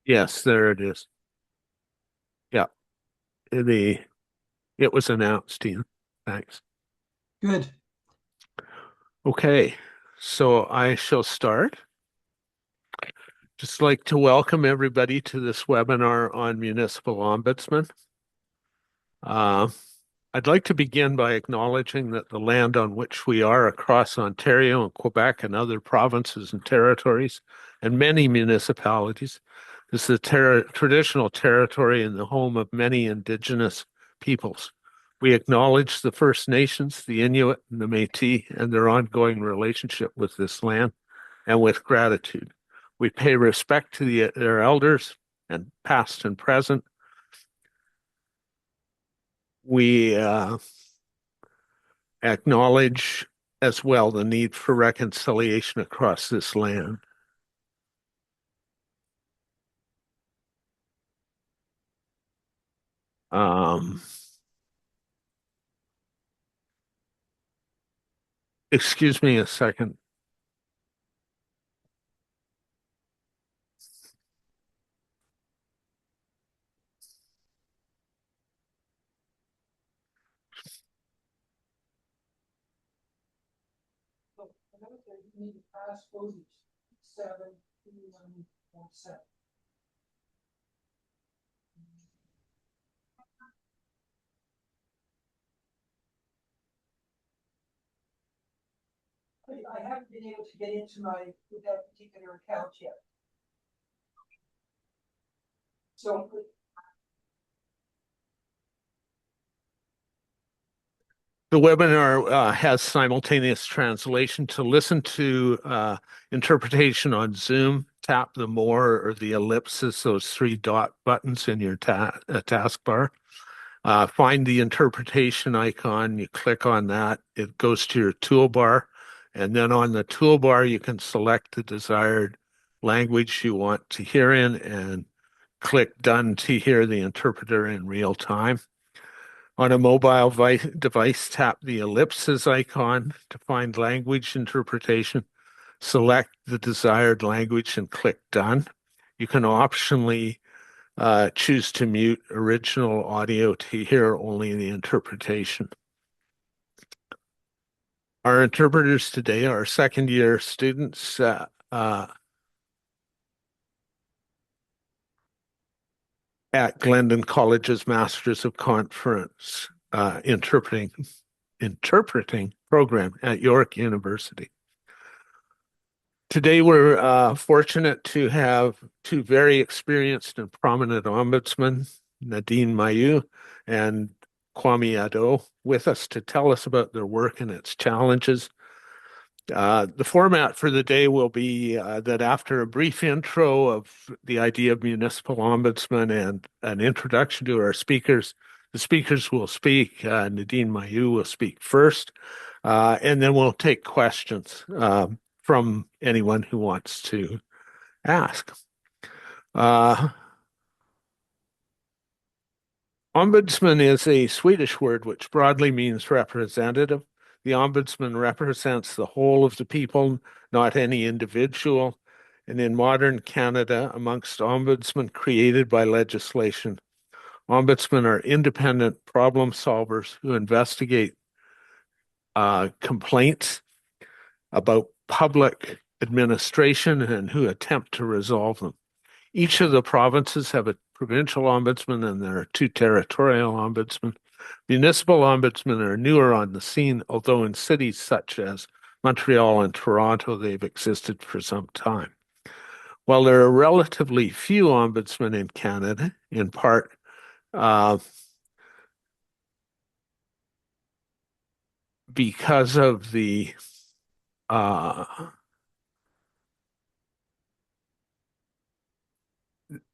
Yes, there it is. Yeah, the it was announced, Ian. Thanks. Good. Okay, so I shall start. Just like to welcome everybody to this webinar on municipal ombudsman. Uh, I'd like to begin by acknowledging that the land on which we are across Ontario and Quebec and other provinces and territories and many municipalities is the traditional territory and the home of many Indigenous peoples. We acknowledge the First Nations, the Inuit, and the Métis, and their ongoing relationship with this land, and with gratitude. We pay respect to their elders, and past and present. We acknowledge as well the need for reconciliation across this land. Um, Excuse me a second. I haven't been able to get into that particular account yet. So The webinar has simultaneous translation. To listen to interpretation on Zoom, tap the more or the ellipsis, those three dot buttons in your taskbar. Find the interpretation icon, you click on that, it goes to your toolbar, and then on the toolbar, you can select the desired language you want to hear in and click Done to hear the interpreter in real time. On a mobile device, tap the ellipsis icon to find language interpretation. Select the desired language and click Done. You can optionally choose to mute original audio to hear only the interpretation. Our interpreters today are second year students at Glendon College's Masters of Conference interpreting program at York University. Today, we're fortunate to have two very experienced and prominent ombudsmen, Nadine Mailloux and Kwame Addo, with us to tell us about their work and its challenges. The format for the day will be that after a brief intro of the idea of municipal ombudsman and an introduction to our speakers, the speakers will speak. Nadine Mailloux will speak first, and then we'll take questions from anyone who wants to ask. Ombudsman is a Swedish word which broadly means representative. The ombudsman represents the whole of the people, not any individual. And in modern Canada, amongst ombudsmen created by legislation, ombudsmen are independent problem solvers who investigate complaints about public administration and who attempt to resolve them. Each of the provinces have a provincial ombudsman and there are two territorial ombudsmen. Municipal ombudsmen are newer on the scene, although in cities such as Montreal and Toronto, they've existed for some time. While there are relatively few ombudsmen in Canada, in part because of the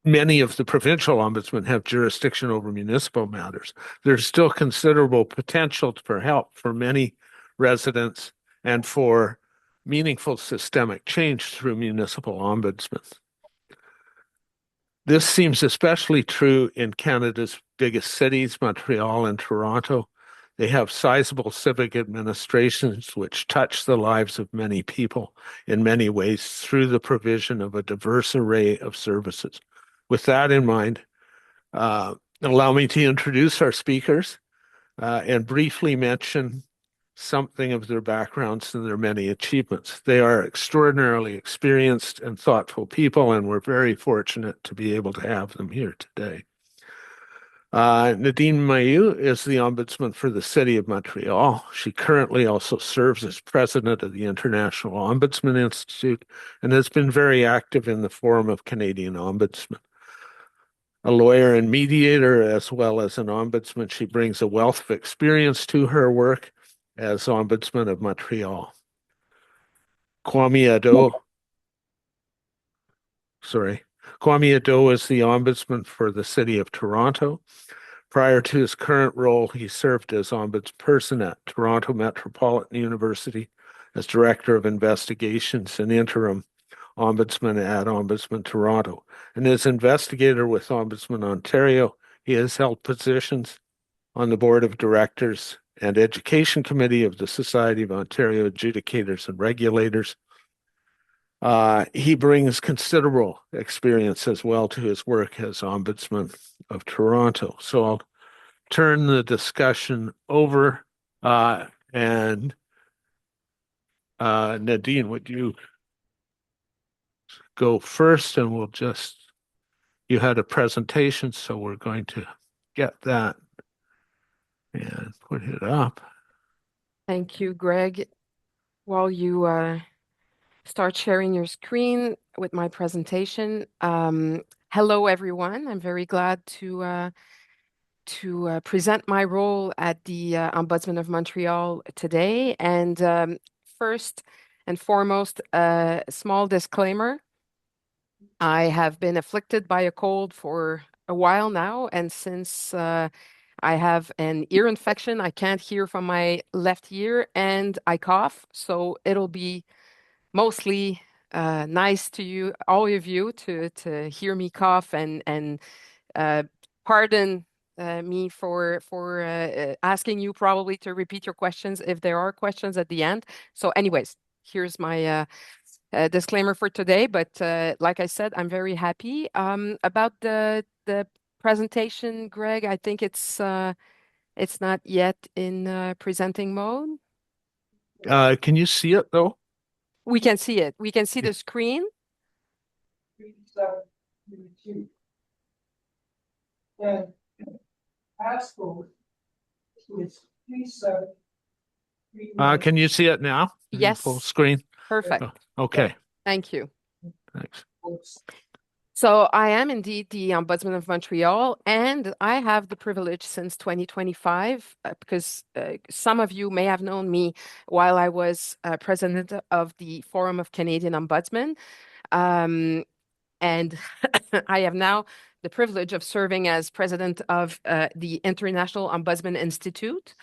many of the provincial ombudsmen have jurisdiction over municipal matters. There's still considerable potential for help for many residents and for meaningful systemic change through municipal ombudsmen. This seems especially true in Canada's biggest cities, Montreal and Toronto. They have sizable civic administrations which touch the lives of many people in many ways through the provision of a diverse array of services. with that in mind, allow me to introduce our speakers and briefly mention something of their backgrounds and their many achievements. They are extraordinarily experienced and thoughtful people, and we're very fortunate to be able to have them here today. Nadine Mailloux is the Ombudsman for the City of Montreal. She currently also serves as president of the International Ombudsman Institute and has been very active in the Forum of Canadian Ombudsmen. A lawyer and mediator, as well as an ombudsman, she brings a wealth of experience to her work as Ombudsman of Montreal. Kwame Addo, Kwame Addo is the Ombudsman for the City of Toronto. Prior to his current role, he served as ombudsperson at Toronto Metropolitan University as Director of Investigations and interim ombudsman at Ombudsman Toronto. And as investigator with Ombudsman Ontario, he has held positions on the board of directors and education committee of the Society of Ontario Adjudicators and Regulators. He brings considerable experience as well to his work as Ombudsman of Toronto. So I'll turn the discussion over and Nadine, would you go first, and you had a presentation, so we're going to get that and put it up. Thank you, Greg. While you start sharing your screen with my presentation, hello, everyone. I'm very glad to present my role at the Ombudsman of Montreal today. And first and foremost, a small disclaimer. I have been afflicted by a cold for a while now, and since I have an ear infection, I can't hear from my left ear, and I cough, so it'll be mostly nice to you, all of you, to hear me cough and uh, pardon me for asking you probably to repeat your questions if there are questions at the end. So, anyways, here's my disclaimer for today. But like I said, I'm very happy about the presentation, Greg. I think it's not yet in presenting mode. Can you see it though? We can see it. We can see the screen. 3732. And passcode is 3732. Can you see it now? Yes. Full screen? Perfect. Oh, okay. Thank you. Thanks. So I am indeed the Ombudsman of Montreal, and I have the privilege since 2025, because some of you may have known me while I was president of the Forum of Canadian Ombudsmen. And I have now the privilege of serving as president of the International Ombudsman Institute.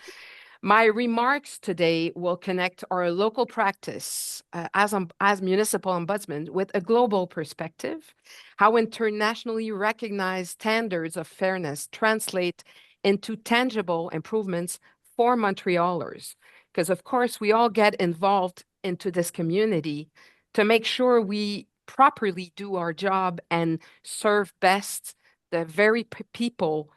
My remarks today will connect our local practice as municipal ombudsman with a global perspective, how internationally recognized standards of fairness translate into tangible improvements for Montrealers. Because, of course, we all get involved into this community to make sure we properly do our job and serve best the very people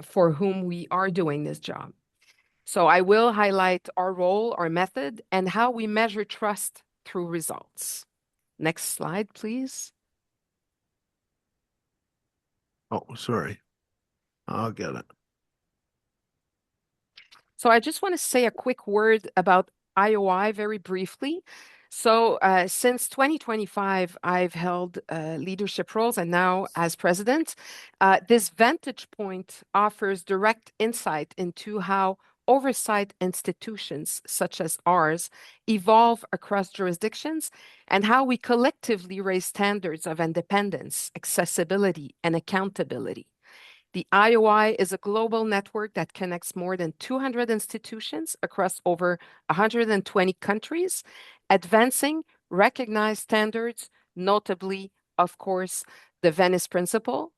for whom we are doing this job. So I will highlight our role, our method, and how we measure trust through results. Next slide, please. Oh, sorry. I'll get it. So I just want to say a quick word about IOI very briefly. So since 2025, I've held leadership roles, and now as president, this vantage point offers direct insight into how oversight institutions such as ours evolve across jurisdictions and how we collectively raise standards of independence, accessibility, and accountability. The IOI is a global network that connects more than 200 institutions across over 120 countries, advancing recognized standards, notably, of course, the Venice Principle,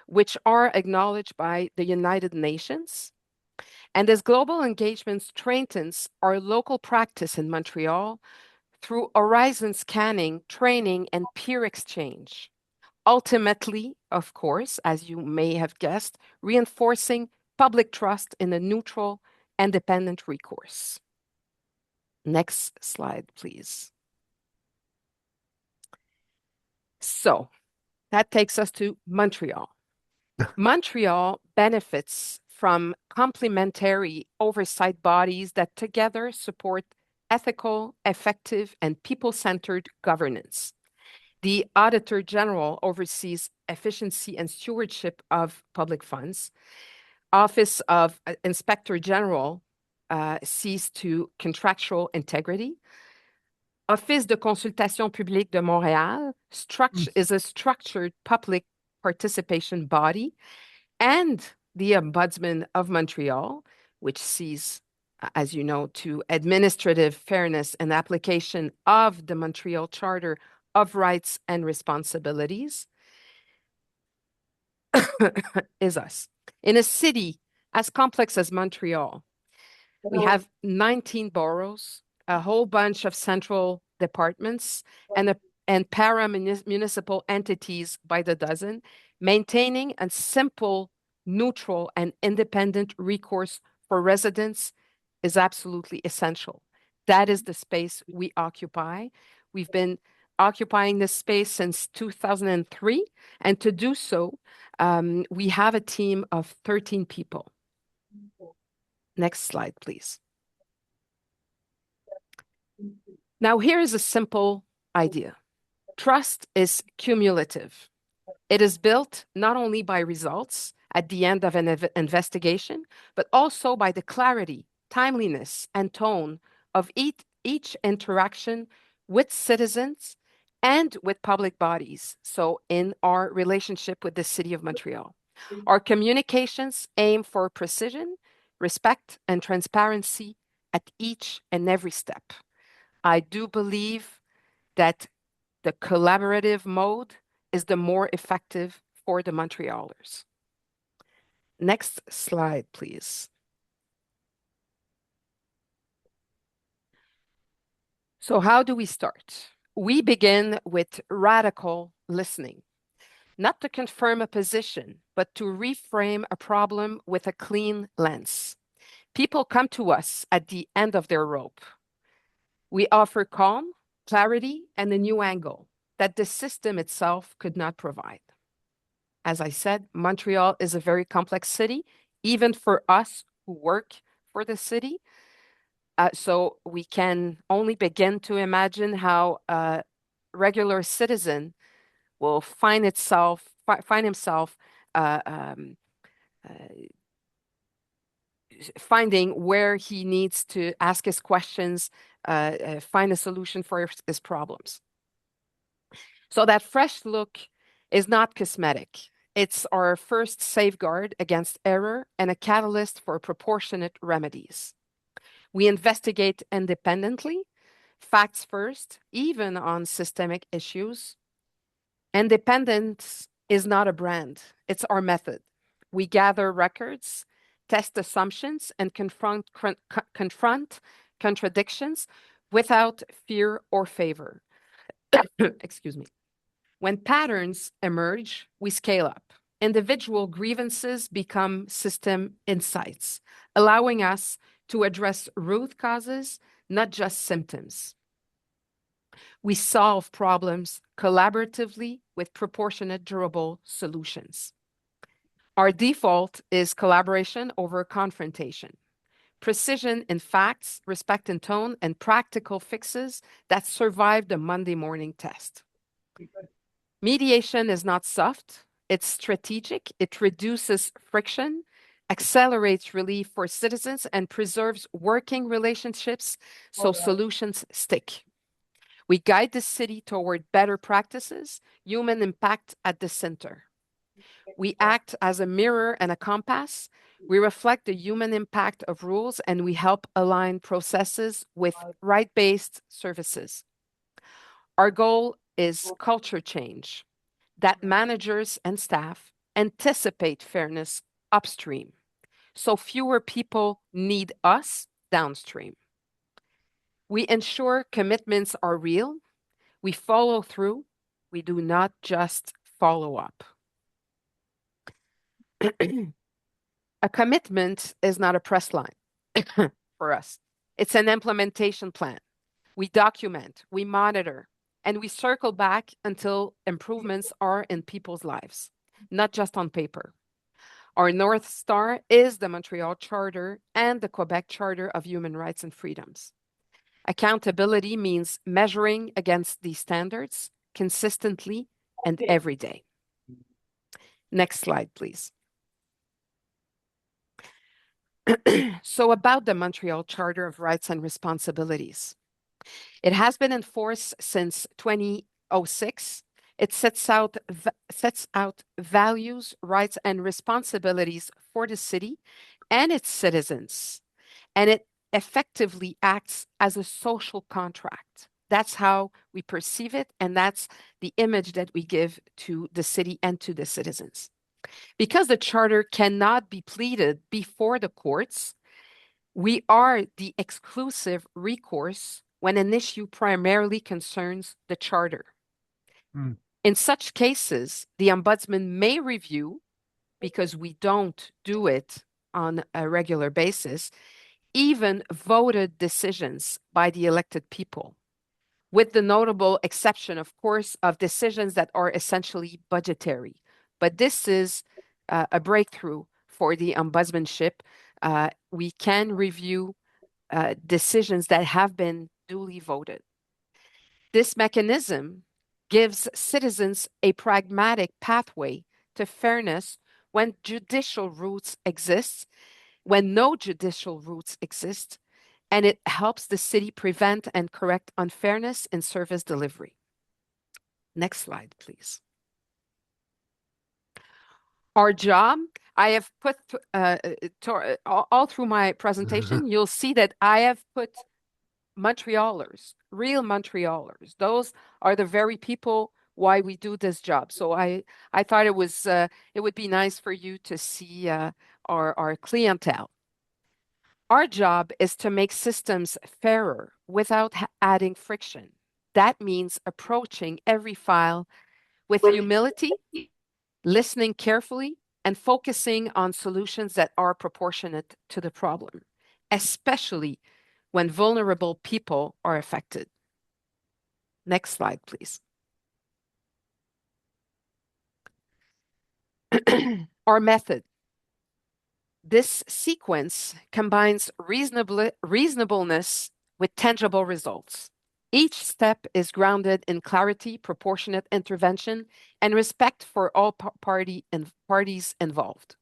which are acknowledged by the United Nations. And this global engagement strengthens our local practice in Montreal through horizon scanning, training, and peer exchange. Ultimately, of course, as you may have guessed, reinforcing public trust in a neutral, independent recourse. Next slide, please. So that takes us to Montreal. Montreal benefits from complementary oversight bodies that together support ethical, effective, and people-centered governance. The Auditor General oversees efficiency and stewardship of public funds. Office of Inspector General sees to contractual integrity. Office de consultation publique de Montréal is a structured public participation body, and the Ombudsman of Montreal, which sees, as you know, to administrative fairness and application of the Montreal Charter of Rights and Responsibilities, is us. In a city as complex as Montreal, we have 19 boroughs, a whole bunch of central departments, and para-municipal entities by the dozen, maintaining a simple, neutral, and independent recourse for residents is absolutely essential. That is the space we occupy. We've been occupying this space since 2003, and to do so, we have a team of 13 people. Next slide, please. Now, here is a simple idea. Trust is cumulative. It is built not only by results at the end of an investigation, but also by the clarity, timeliness, and tone of each interaction with citizens and with public bodies. So in our relationship with the City of Montreal, our communications aim for precision, respect, and transparency at each and every step. I do believe that the collaborative mode is the more effective for the Montrealers. Next slide, please. So how do we start? We begin with radical listening, not to confirm a position, but to reframe a problem with a clean lens. People come to us at the end of their rope. We offer calm, clarity, and a new angle that the system itself could not provide. As I said, Montreal is a very complex city, even for us who work for the city. So we can only begin to imagine how a regular citizen will find himself finding where he needs to ask his questions, find a solution for his problems. So that fresh look is not cosmetic. It's our first safeguard against error and a catalyst for proportionate remedies. We investigate independently, facts first, even on systemic issues. Independence is not a brand, it's our method. We gather records, test assumptions, and confront contradictions without fear or favor. Excuse me. When patterns emerge, we scale up. Individual grievances become system insights, allowing us to address root causes, not just symptoms. We solve problems collaboratively with proportionate, durable solutions. Our default is collaboration over confrontation. Precision in facts, respect in tone, and practical fixes that survive the Monday morning test. Mediation is not soft, it's strategic. It reduces friction, accelerates relief for citizens, and preserves working relationships so solutions stick. We guide the city toward better practices, human impact at the center. We act as a mirror and a compass. We reflect the human impact of rules, and we help align processes with right-based services. Our goal is culture change, that managers and staff anticipate fairness upstream, so fewer people need us downstream. We ensure commitments are real. We follow through. We do not just follow-up. A commitment is not a press line for us. It's an implementation plan. We document, we monitor, and we circle back until improvements are in people's lives, not just on paper. Our North Star is the Montreal Charter and the Quebec Charter of Human Rights and Freedoms. Accountability means measuring against these standards consistently and every day. Next slide, please. So about the Montreal Charter of Rights and Responsibilities. It has been enforced since 2006. It sets out values, rights, and responsibilities for the city and its citizens. And it effectively acts as a social contract. That's how we perceive it, and that's the image that we give to the city and to the citizens. Because the charter cannot be pleaded before the courts, we are the exclusive recourse when an issue primarily concerns the charter. In such cases, the ombudsman may review, because we don't do it on a regular basis, even voted decisions by the elected people, with the notable exception, of course, of decisions that are essentially budgetary. But this is a breakthrough for the ombudsmanship. We can review decisions that have been duly voted. This mechanism gives citizens a pragmatic pathway to fairness when judicial routes exist, when no judicial routes exist, and it helps the city prevent and correct unfairness in service delivery. Next slide, please. Our job, I have put all through my presentation, you'll see that I have put Montrealers, real Montrealers. Those are the very people why we do this job. So I thought it would be nice for you to see our clientele. Our job is to make systems fairer without adding friction. That means approaching every file with humility, listening carefully, and focusing on solutions that are proportionate to the problem, especially when vulnerable people are affected. Next slide, please. Our method. This sequence combines reasonableness with tangible results. Each step is grounded in clarity, proportionate intervention, and respect for all parties involved.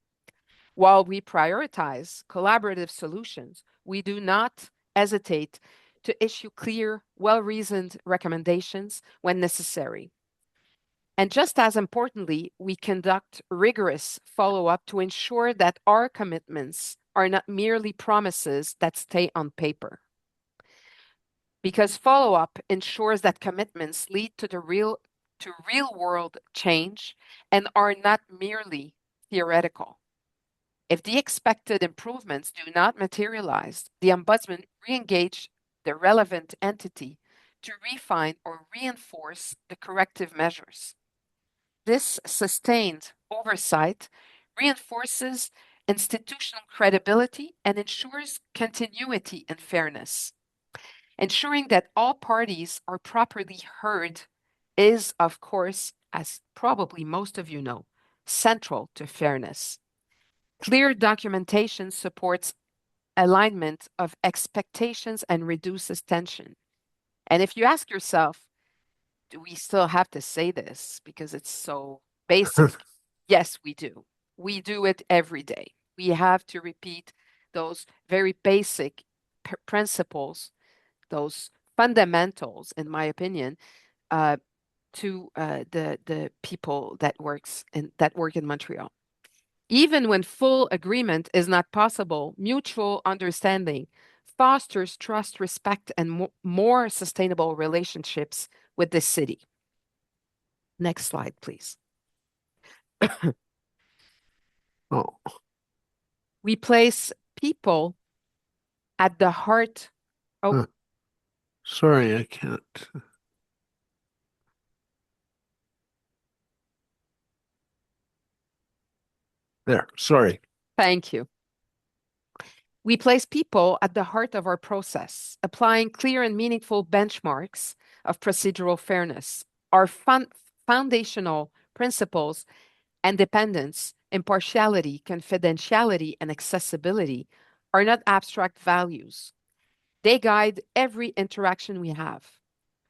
While we prioritize collaborative solutions, we do not hesitate to issue clear, well-reasoned recommendations when necessary. And just as importantly, we conduct rigorous follow-up to ensure that our commitments are not merely promises that stay on paper. Because follow-up ensures that commitments lead to real-world change and are not merely theoretical. If the expected improvements do not materialize, the ombudsman re-engage the relevant entity to refine or reinforce the corrective measures. This sustained oversight reinforces institutional credibility and ensures continuity and fairness. Ensuring that all parties are properly heard is, of course, as probably most of you know, central to fairness. Clear documentation supports alignment of expectations and reduces tension. And if you ask yourself, do we still have to say this because it's so basic? Yes, we do. We do it every day. We have to repeat those very basic principles, those fundamentals, in my opinion, to the people that work in Montreal. Even when full agreement is not possible, mutual understanding fosters trust, respect, and more sustainable relationships with the city. Next slide, please. Oh, We place people at the heart. Oh, sorry, I can't. There, sorry. Thank you. We place people at the heart of our process, applying clear and meaningful benchmarks of procedural fairness. Our foundational principles, independence, impartiality, confidentiality, and accessibility, are not abstract values. They guide every interaction we have.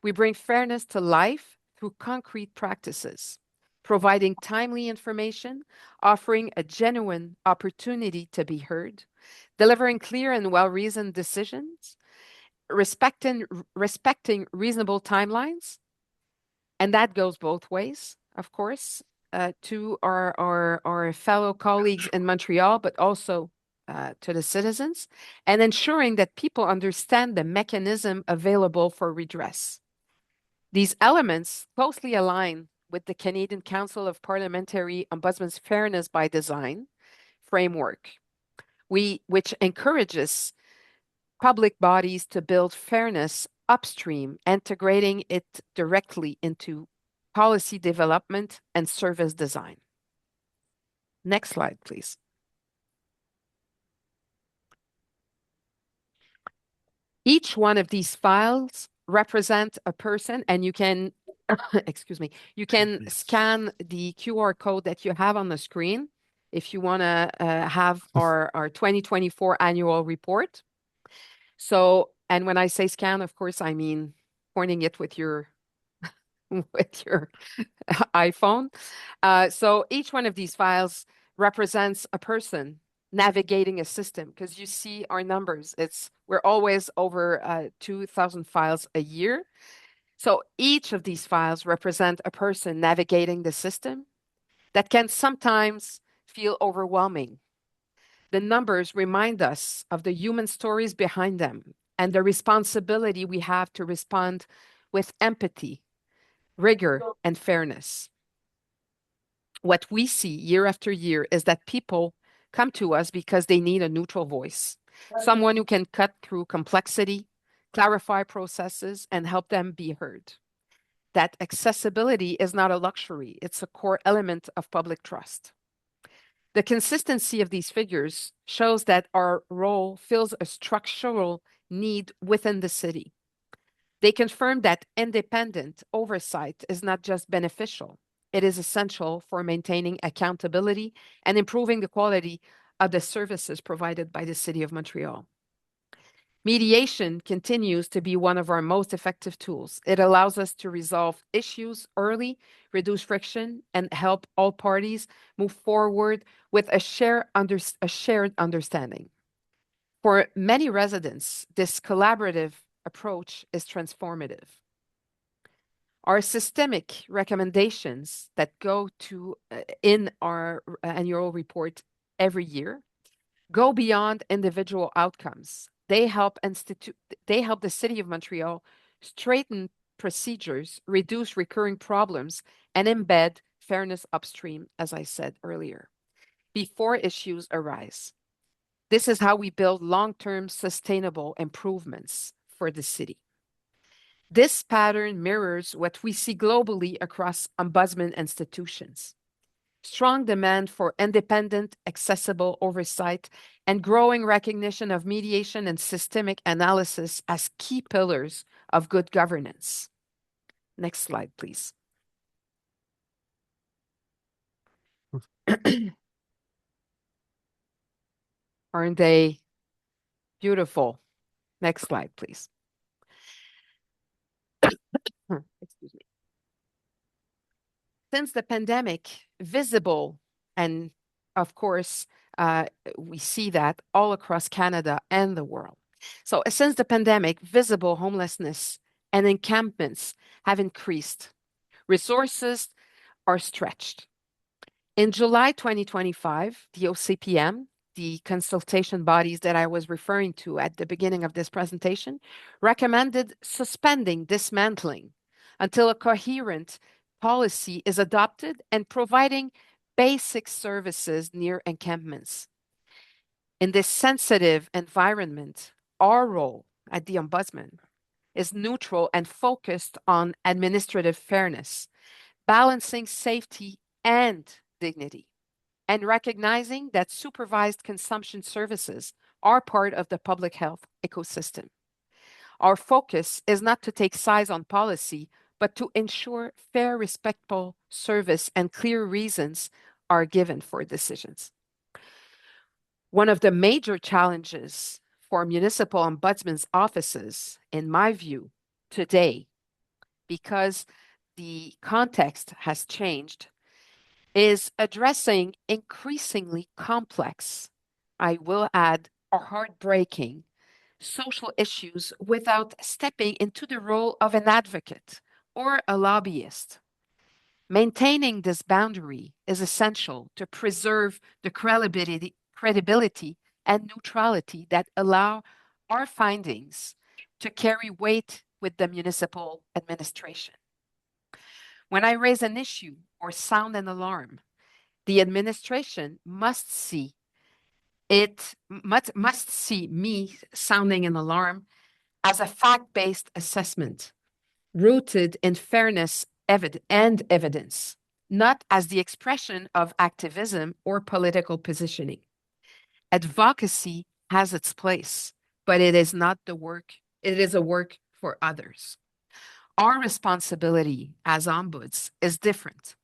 We bring fairness to life through concrete practices, providing timely information, offering a genuine opportunity to be heard, delivering clear and well-reasoned decisions, respecting reasonable timelines, and that goes both ways, of course, to our fellow colleagues in Montreal, but also to the citizens, and ensuring that people understand the mechanism available for redress. These elements closely align with the Canadian Council of Parliamentary Ombudsmen's Fairness by Design framework, which encourages public bodies to build fairness upstream, integrating it directly into policy development and service design. Next slide, please. Each one of these files represents a person, and you can, excuse me, you can scan the QR code that you have on the screen if you want to have our 2024 annual report. So, and when I say scan, of course, I mean pointing it with your with your iPhone. So each one of these files represents a person navigating a system, because you see our numbers. We're always over 2,000 files a year. So each of these files represent a person navigating the system that can sometimes feel overwhelming. The numbers remind us of the human stories behind them and the responsibility we have to respond with empathy, rigor, and fairness. What we see year after year is that people come to us because they need a neutral voice, someone who can cut through complexity, clarify processes, and help them be heard. That accessibility is not a luxury, it's a core element of public trust. The consistency of these figures shows that our role fills a structural need within the city. They confirm that independent oversight is not just beneficial, it is essential for maintaining accountability and improving the quality of the services provided by the City of Montreal. Mediation continues to be one of our most effective tools. It allows us to resolve issues early, reduce friction, and help all parties move forward with a shared understanding. For many residents, this collaborative approach is transformative. Our systemic recommendations that go to in our annual report every year go beyond individual outcomes. They help the City of Montreal straighten procedures, reduce recurring problems, and embed fairness upstream, as I said earlier, before issues arise. This is how we build long-term sustainable improvements for the city. This pattern mirrors what we see globally across ombudsman institutions. Strong demand for independent, accessible oversight, and growing recognition of mediation and systemic analysis as key pillars of good governance. Next slide, please. Aren't they beautiful? Next slide, please. Excuse me. Since the pandemic, visible, and of course, we see that all across Canada and the world. So since the pandemic, visible homelessness and encampments have increased. Resources are stretched. In July 2025, the OCPM, the consultation bodies that I was referring to at the beginning of this presentation, recommended suspending dismantling until a coherent policy is adopted and providing basic services near encampments. In this sensitive environment, our role at the Ombudsman is neutral and focused on administrative fairness, balancing safety and dignity. and recognizing that supervised consumption services are part of the public health ecosystem. Our focus is not to take sides on policy, but to ensure fair, respectful service and clear reasons are given for decisions. One of the major challenges for municipal ombudsman's offices, in my view, today, because the context has changed, is addressing increasingly complex, I will add, or heartbreaking social issues without stepping into the role of an advocate or a lobbyist. Maintaining this boundary is essential to preserve the credibility and neutrality that allow our findings to carry weight with the municipal administration. When I raise an issue or sound an alarm, the administration must see me sounding an alarm as a fact-based assessment rooted in fairness and evidence, not as the expression of activism or political positioning. Advocacy has its place, but it is not the work, it is a work for others. Our responsibility as ombuds is different: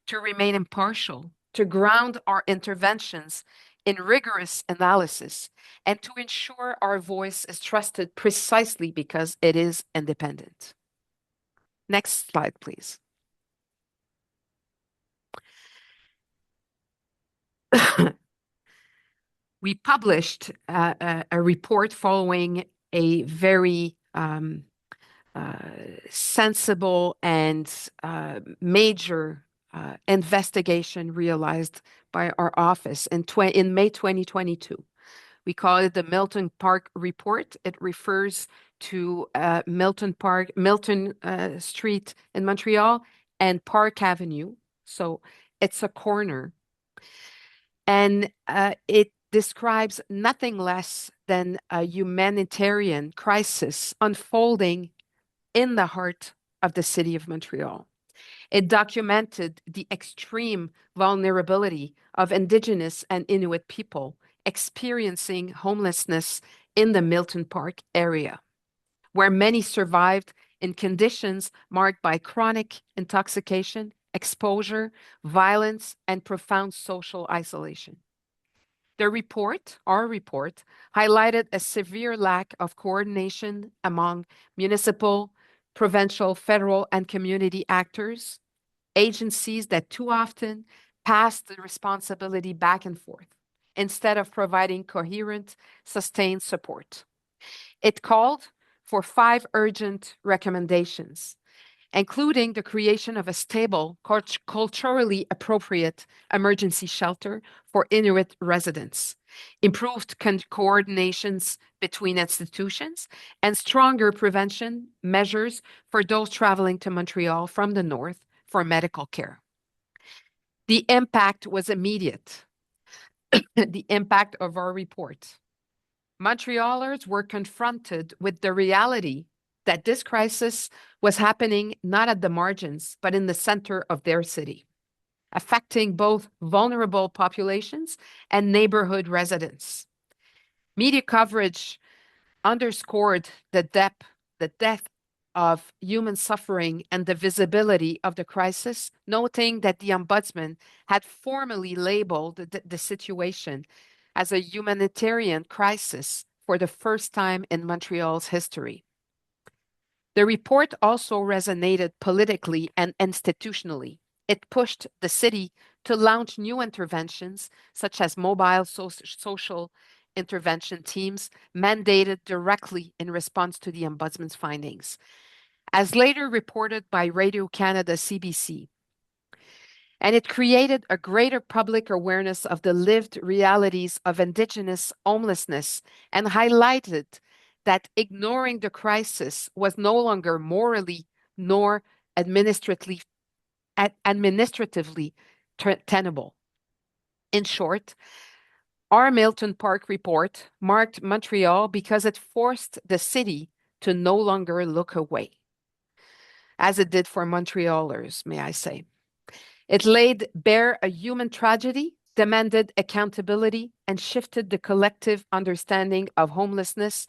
to remain impartial, to ground our interventions in rigorous analysis, and to ensure our voice is trusted precisely because it is independent. Next slide, please. We published a report following a very sensible and major investigation realized by our office in May 2022. We call it the Milton Park Report. It refers to Milton Street in Montreal and Park Avenue. So it's a corner. And it describes nothing less than a humanitarian crisis unfolding in the heart of the city of Montreal. It documented the extreme vulnerability of Indigenous and Inuit people experiencing homelessness in the Milton Park area, where many survived in conditions marked by chronic intoxication, exposure, violence, and profound social isolation. Our report, highlighted a severe lack of coordination among municipal, provincial, federal, and community actors, agencies that too often pass the responsibility back and forth instead of providing coherent, sustained support. It called for 5 urgent recommendations, including the creation of a stable, culturally appropriate emergency shelter for Inuit residents, improved coordinations between institutions, and stronger prevention measures for those traveling to Montreal from the north for medical care. The impact was immediate. The impact of our report. Montrealers were confronted with the reality that this crisis was happening not at the margins, but in the center of their city, affecting both vulnerable populations and neighborhood residents. Media coverage underscored the depth of human suffering and the visibility of the crisis, noting that the Ombudsman had formally labeled the situation as a humanitarian crisis for the first time in Montreal's history. The report also resonated politically and institutionally. It pushed the city to launch new interventions, such as mobile social intervention teams mandated directly in response to the Ombudsman's findings. As later reported by Radio-Canada CBC, and it created a greater public awareness of the lived realities of Indigenous homelessness and highlighted that ignoring the crisis was no longer morally nor administratively tenable. In short, our Milton Park report marked Montreal because it forced the city to no longer look away, as it did for Montrealers, may I say. It laid bare a human tragedy demanded accountability, and shifted the collective understanding of homelessness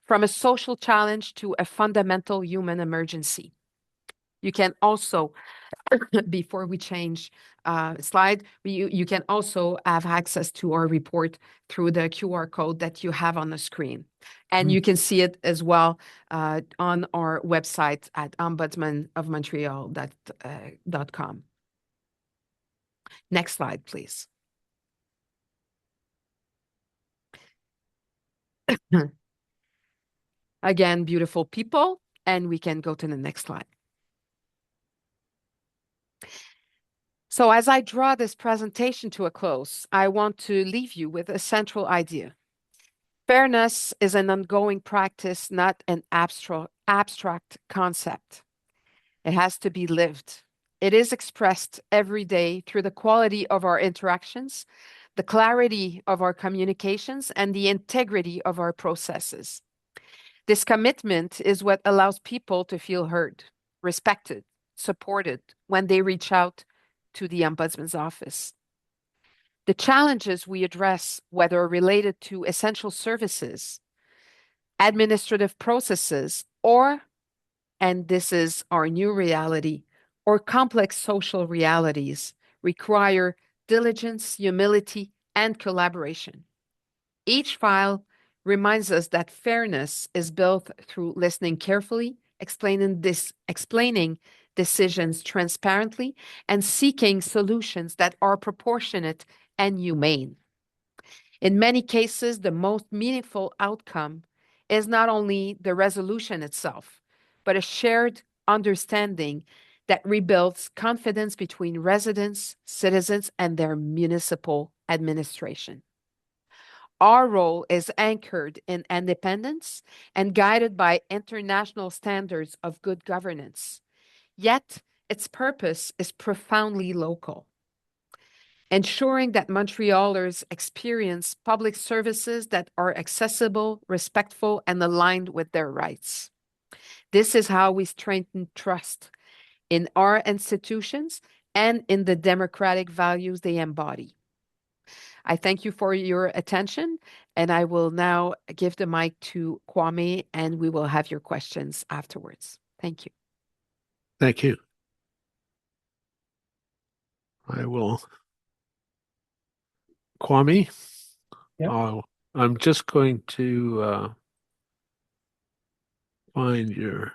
from a social challenge to a fundamental human emergency. You can also, before we change slide, you can also have access to our report through the QR code that you have on the screen. And you can see it as well on our website at ombudsmanofmontreal.com. Next slide, please. Again, beautiful people, and we can go to the next slide. So as I draw this presentation to a close, I want to leave you with a central idea. Fairness is an ongoing practice, not an abstract concept. It has to be lived. It is expressed every day through the quality of our interactions, the clarity of our communications, and the integrity of our processes. This commitment is what allows people to feel heard, respected, supported when they reach out to the Ombudsman's office. The challenges we address, whether related to essential services, administrative processes, or, and this is our new reality, or complex social realities, require diligence, humility, and collaboration. Each file reminds us that fairness is built through listening carefully, explaining decisions transparently, and seeking solutions that are proportionate and humane. In many cases, the most meaningful outcome is not only the resolution itself, but a shared understanding that rebuilds confidence between residents, citizens, and their municipal administration. Our role is anchored in independence and guided by international standards of good governance. Yet, its purpose is profoundly local, ensuring that Montrealers experience public services that are accessible, respectful, and aligned with their rights. This is how we strengthen trust in our institutions and in the democratic values they embody. I thank you for your attention, and I will now give the mic to Kwame, and we will have your questions afterwards. Thank you. Thank you. I will. Kwame? Yeah. I'm just going to find your.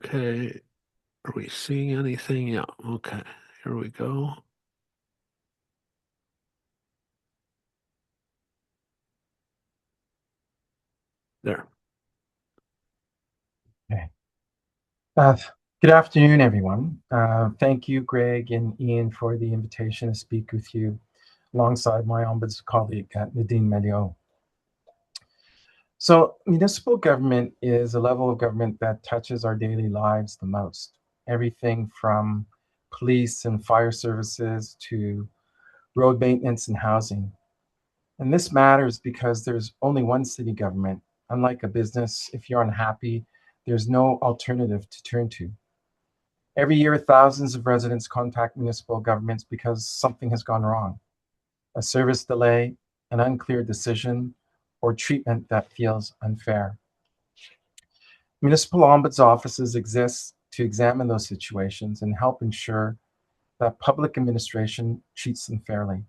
Okay. Are we seeing anything? Yeah. Okay. Here we go. There. Okay. Good afternoon, everyone. Thank you, Greg and Ian, for the invitation to speak with you alongside my Ombuds colleague, Nadine Mailloux. So municipal government is a level of government that touches our daily lives the most. Everything from police and fire services to road maintenance and housing. And this matters because there's only one city government. Unlike a business, if you're unhappy, there's no alternative to turn to. Every year, thousands of residents contact municipal governments because something has gone wrong. A service delay, an unclear decision, or treatment that feels unfair. Municipal ombuds offices exist to examine those situations and help ensure that public administration treats them fairly.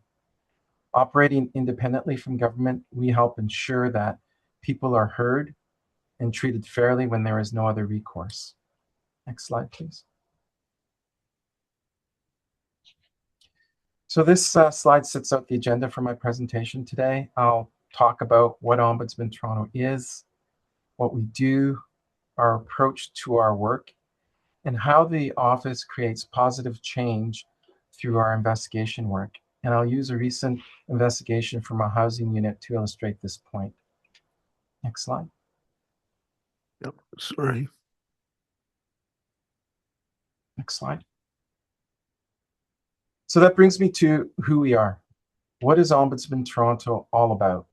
Operating independently from government, we help ensure that people are heard and treated fairly when there is no other recourse. Next slide, please. So this slide sets out the agenda for my presentation today. I'll talk about what Ombudsman Toronto is, what we do, our approach to our work, and how the office creates positive change through our investigation work. And I'll use a recent investigation from a housing unit to illustrate this point. Next slide. Yep. Sorry. Next slide. So that brings me to who we are. What is Ombudsman Toronto all about?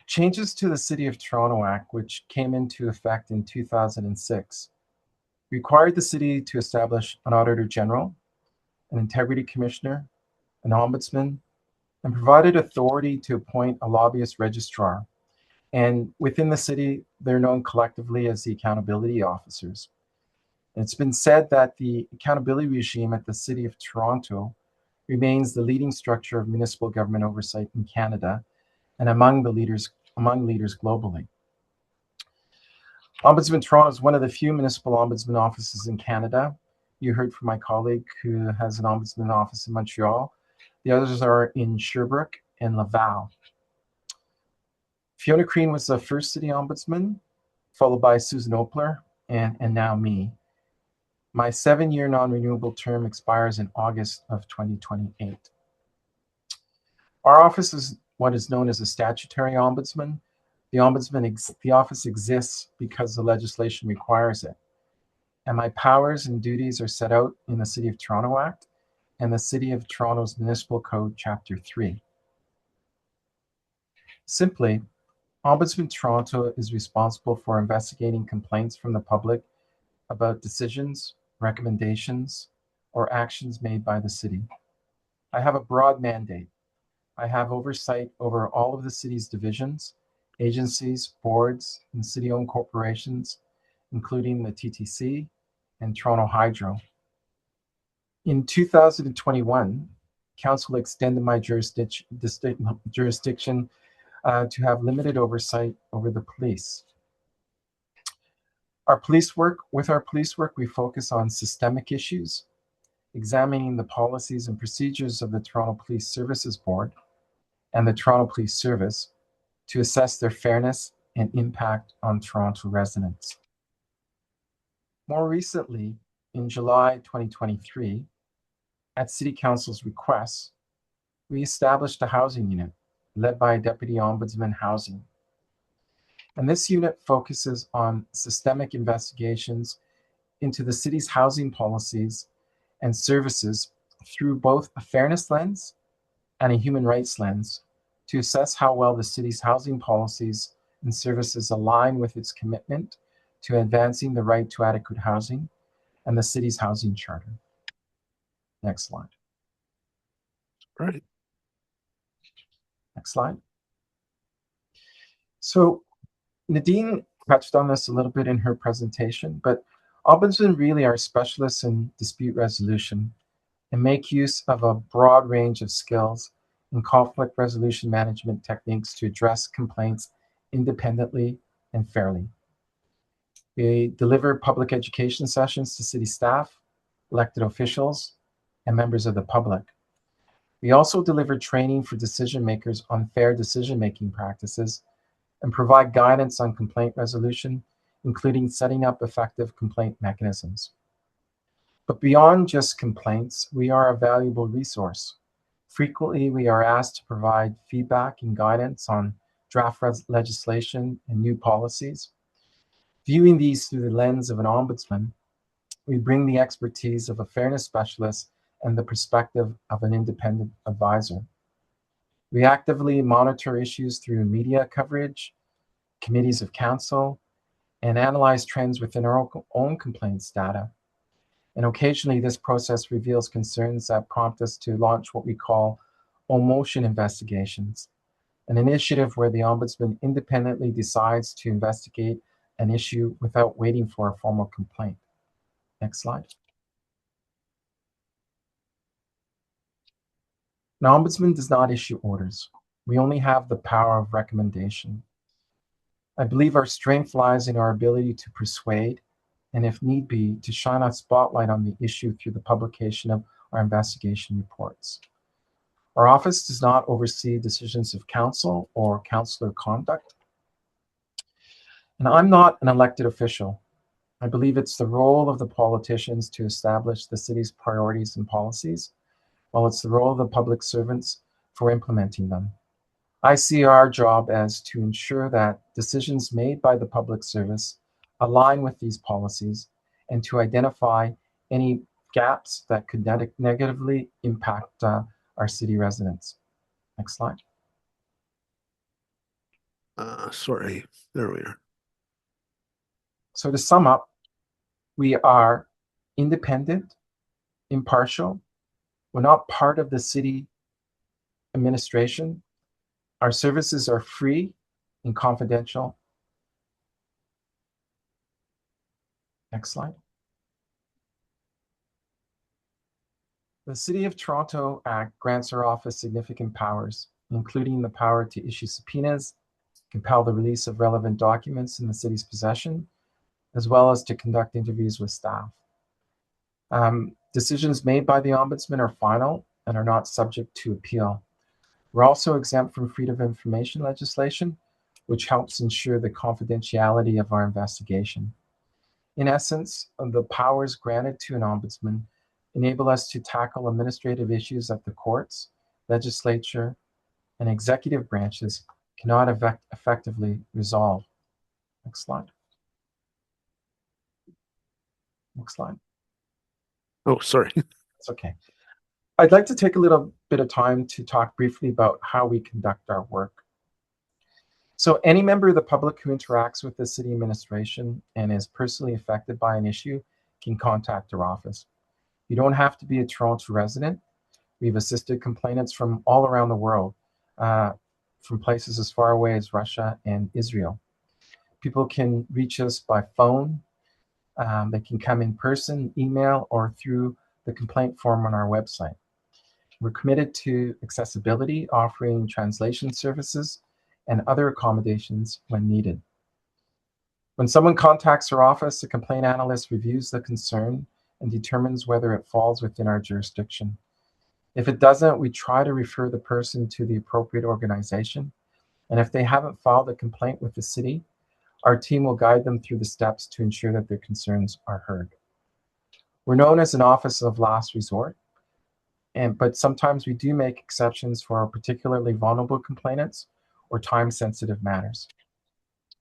Changes to the City of Toronto Act, which came into effect in 2006, required the city to establish an Auditor General, an Integrity Commissioner, an Ombudsman, and provided authority to appoint a lobbyist registrar. And within the city, they're known collectively as the accountability officers. And it's been said that the accountability regime at the City of Toronto remains the leading structure of municipal government oversight in Canada and among leaders globally. Ombudsman Toronto is one of the few municipal ombudsman offices in Canada. You heard from my colleague who has an ombudsman office in Montreal. The others are in Sherbrooke and Laval. Fiona Crean was the first city ombudsman, followed by Susan Opler, and now me. My 7-year non-renewable term expires in August of 2028. Our office is what is known as a statutory ombudsman. The office exists because the legislation requires it. And my powers and duties are set out in the City of Toronto Act and the City of Toronto's Municipal Code, Chapter 3. Simply, Ombudsman Toronto is responsible for investigating complaints from the public about decisions, recommendations, or actions made by the city. I have a broad mandate. I have oversight over all of the city's divisions, agencies, boards, and city-owned corporations, including the TTC and Toronto Hydro. In 2021, Council extended my jurisdiction to have limited oversight over the police. With our police work, we focus on systemic issues, examining the policies and procedures of the Toronto Police Services Board and the Toronto Police Service to assess their fairness and impact on Toronto residents. More recently, in July 2023, at City Council's request, we established a housing unit led by Deputy Ombudsman Housing. And this unit focuses on systemic investigations into the city's housing policies and services through both a fairness lens and a human rights lens to assess how well the city's housing policies and services align with its commitment to advancing the right to adequate housing and the city's housing charter. Next slide. Right. Next slide. So Nadine touched on this a little bit in her presentation, but ombudsmen really are specialists in dispute resolution and make use of a broad range of skills and conflict resolution management techniques to address complaints independently and fairly. We deliver public education sessions to city staff, elected officials, and members of the public. We also deliver training for decision makers on fair decision-making practices and provide guidance on complaint resolution, including setting up effective complaint mechanisms. But beyond just complaints, we are a valuable resource. Frequently, we are asked to provide feedback and guidance on draft legislation and new policies. Viewing these through the lens of an ombudsman, we bring the expertise of a fairness specialist and the perspective of an independent advisor. We actively monitor issues through media coverage, committees of council, and analyze trends within our own complaints data. And occasionally, this process reveals concerns that prompt us to launch what we call on-motion investigations, an initiative where the ombudsman independently decides to investigate an issue without waiting for a formal complaint. Next slide. An ombudsman does not issue orders. We only have the power of recommendation. I believe our strength lies in our ability to persuade, and if need be, to shine a spotlight on the issue through the publication of our investigation reports. Our office does not oversee decisions of council or councillor conduct. And I'm not an elected official. I believe it's the role of the politicians to establish the city's priorities and policies, while it's the role of the public servants for implementing them. I see our job as to ensure that decisions made by the public service align with these policies and to identify any gaps that could negatively impact our city residents. Next slide. Sorry, there we are. So to sum up, we are independent, impartial. We're not part of the city administration. Our services are free and confidential. Next slide. The City of Toronto Act grants our office significant powers, including the power to issue subpoenas, compel the release of relevant documents in the city's possession, as well as to conduct interviews with staff. Decisions made by the Ombudsman are final and are not subject to appeal. We're also exempt from freedom of information legislation, which helps ensure the confidentiality of our investigation. In essence, the powers granted to an ombudsman enable us to tackle administrative issues that the courts, legislature, and executive branches cannot effectively resolve. Next slide. Next slide. Oh, sorry. It's okay. I'd like to take a little bit of time to talk briefly about how we conduct our work. So any member of the public who interacts with the city administration and is personally affected by an issue can contact our office. You don't have to be a Toronto resident. We've assisted complainants from all around the world, from places as far away as Russia and Israel. People can reach us by phone. They can come in person, email, or through the complaint form on our website. We're committed to accessibility, offering translation services and other accommodations when needed. When someone contacts our office, the complaint analyst reviews the concern and determines whether it falls within our jurisdiction. If it doesn't, we try to refer the person to the appropriate organization. And if they haven't filed a complaint with the city, our team will guide them through the steps to ensure that their concerns are heard. We're known as an office of last resort, but sometimes we do make exceptions for particularly vulnerable complainants or time-sensitive matters.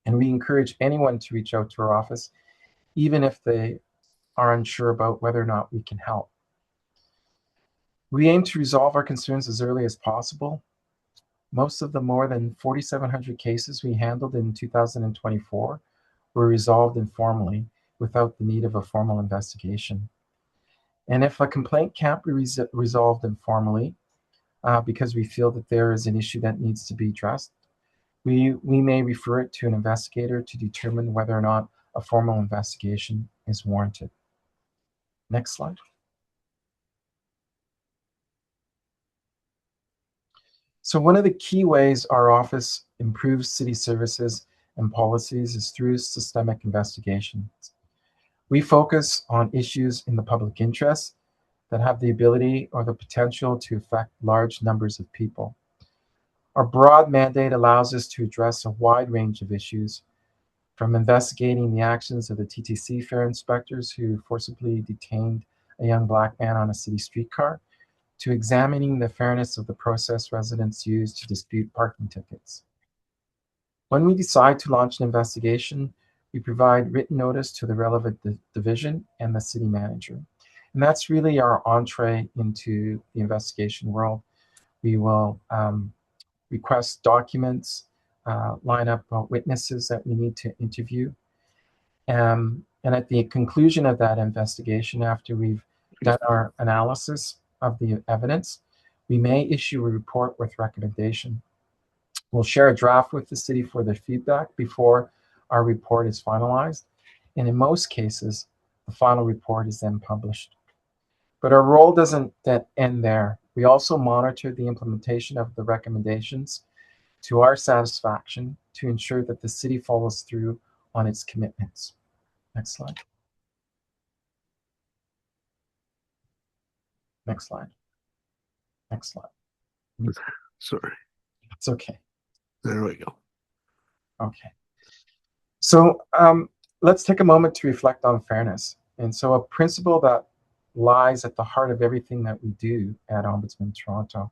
And we encourage anyone to reach out to our office, even if they are unsure about whether or not we can help. We aim to resolve our concerns as early as possible. Most of the more than 4,700 cases we handled in 2024 were resolved informally without the need of a formal investigation. And if a complaint can't be resolved informally because we feel that there is an issue that needs to be addressed, we may refer it to an investigator to determine whether or not a formal investigation is warranted. Next slide. So one of the key ways our office improves city services and policies is through systemic investigations. We focus on issues in the public interest that have the ability or the potential to affect large numbers of people. Our broad mandate allows us to address a wide range of issues, from investigating the actions of the TTC fare inspectors who forcibly detained a young Black man on a city streetcar, to examining the fairness of the process residents use to dispute parking tickets. When we decide to launch an investigation, we provide written notice to the relevant division and the city manager. And that's really our entree into the investigation world. We will request documents, line up witnesses that we need to interview. And at the conclusion of that investigation, after we've done our analysis of the evidence, we may issue a report with recommendation. We'll share a draft with the city for their feedback before our report is finalized. And in most cases, the final report is then published. But our role doesn't end there. We also monitor the implementation of the recommendations to our satisfaction to ensure that the city follows through on its commitments. Next slide. Next slide. Next slide. Sorry. It's okay. There we go. Okay. So let's take a moment to reflect on fairness. And so a principle that lies at the heart of everything that we do at Ombudsman Toronto.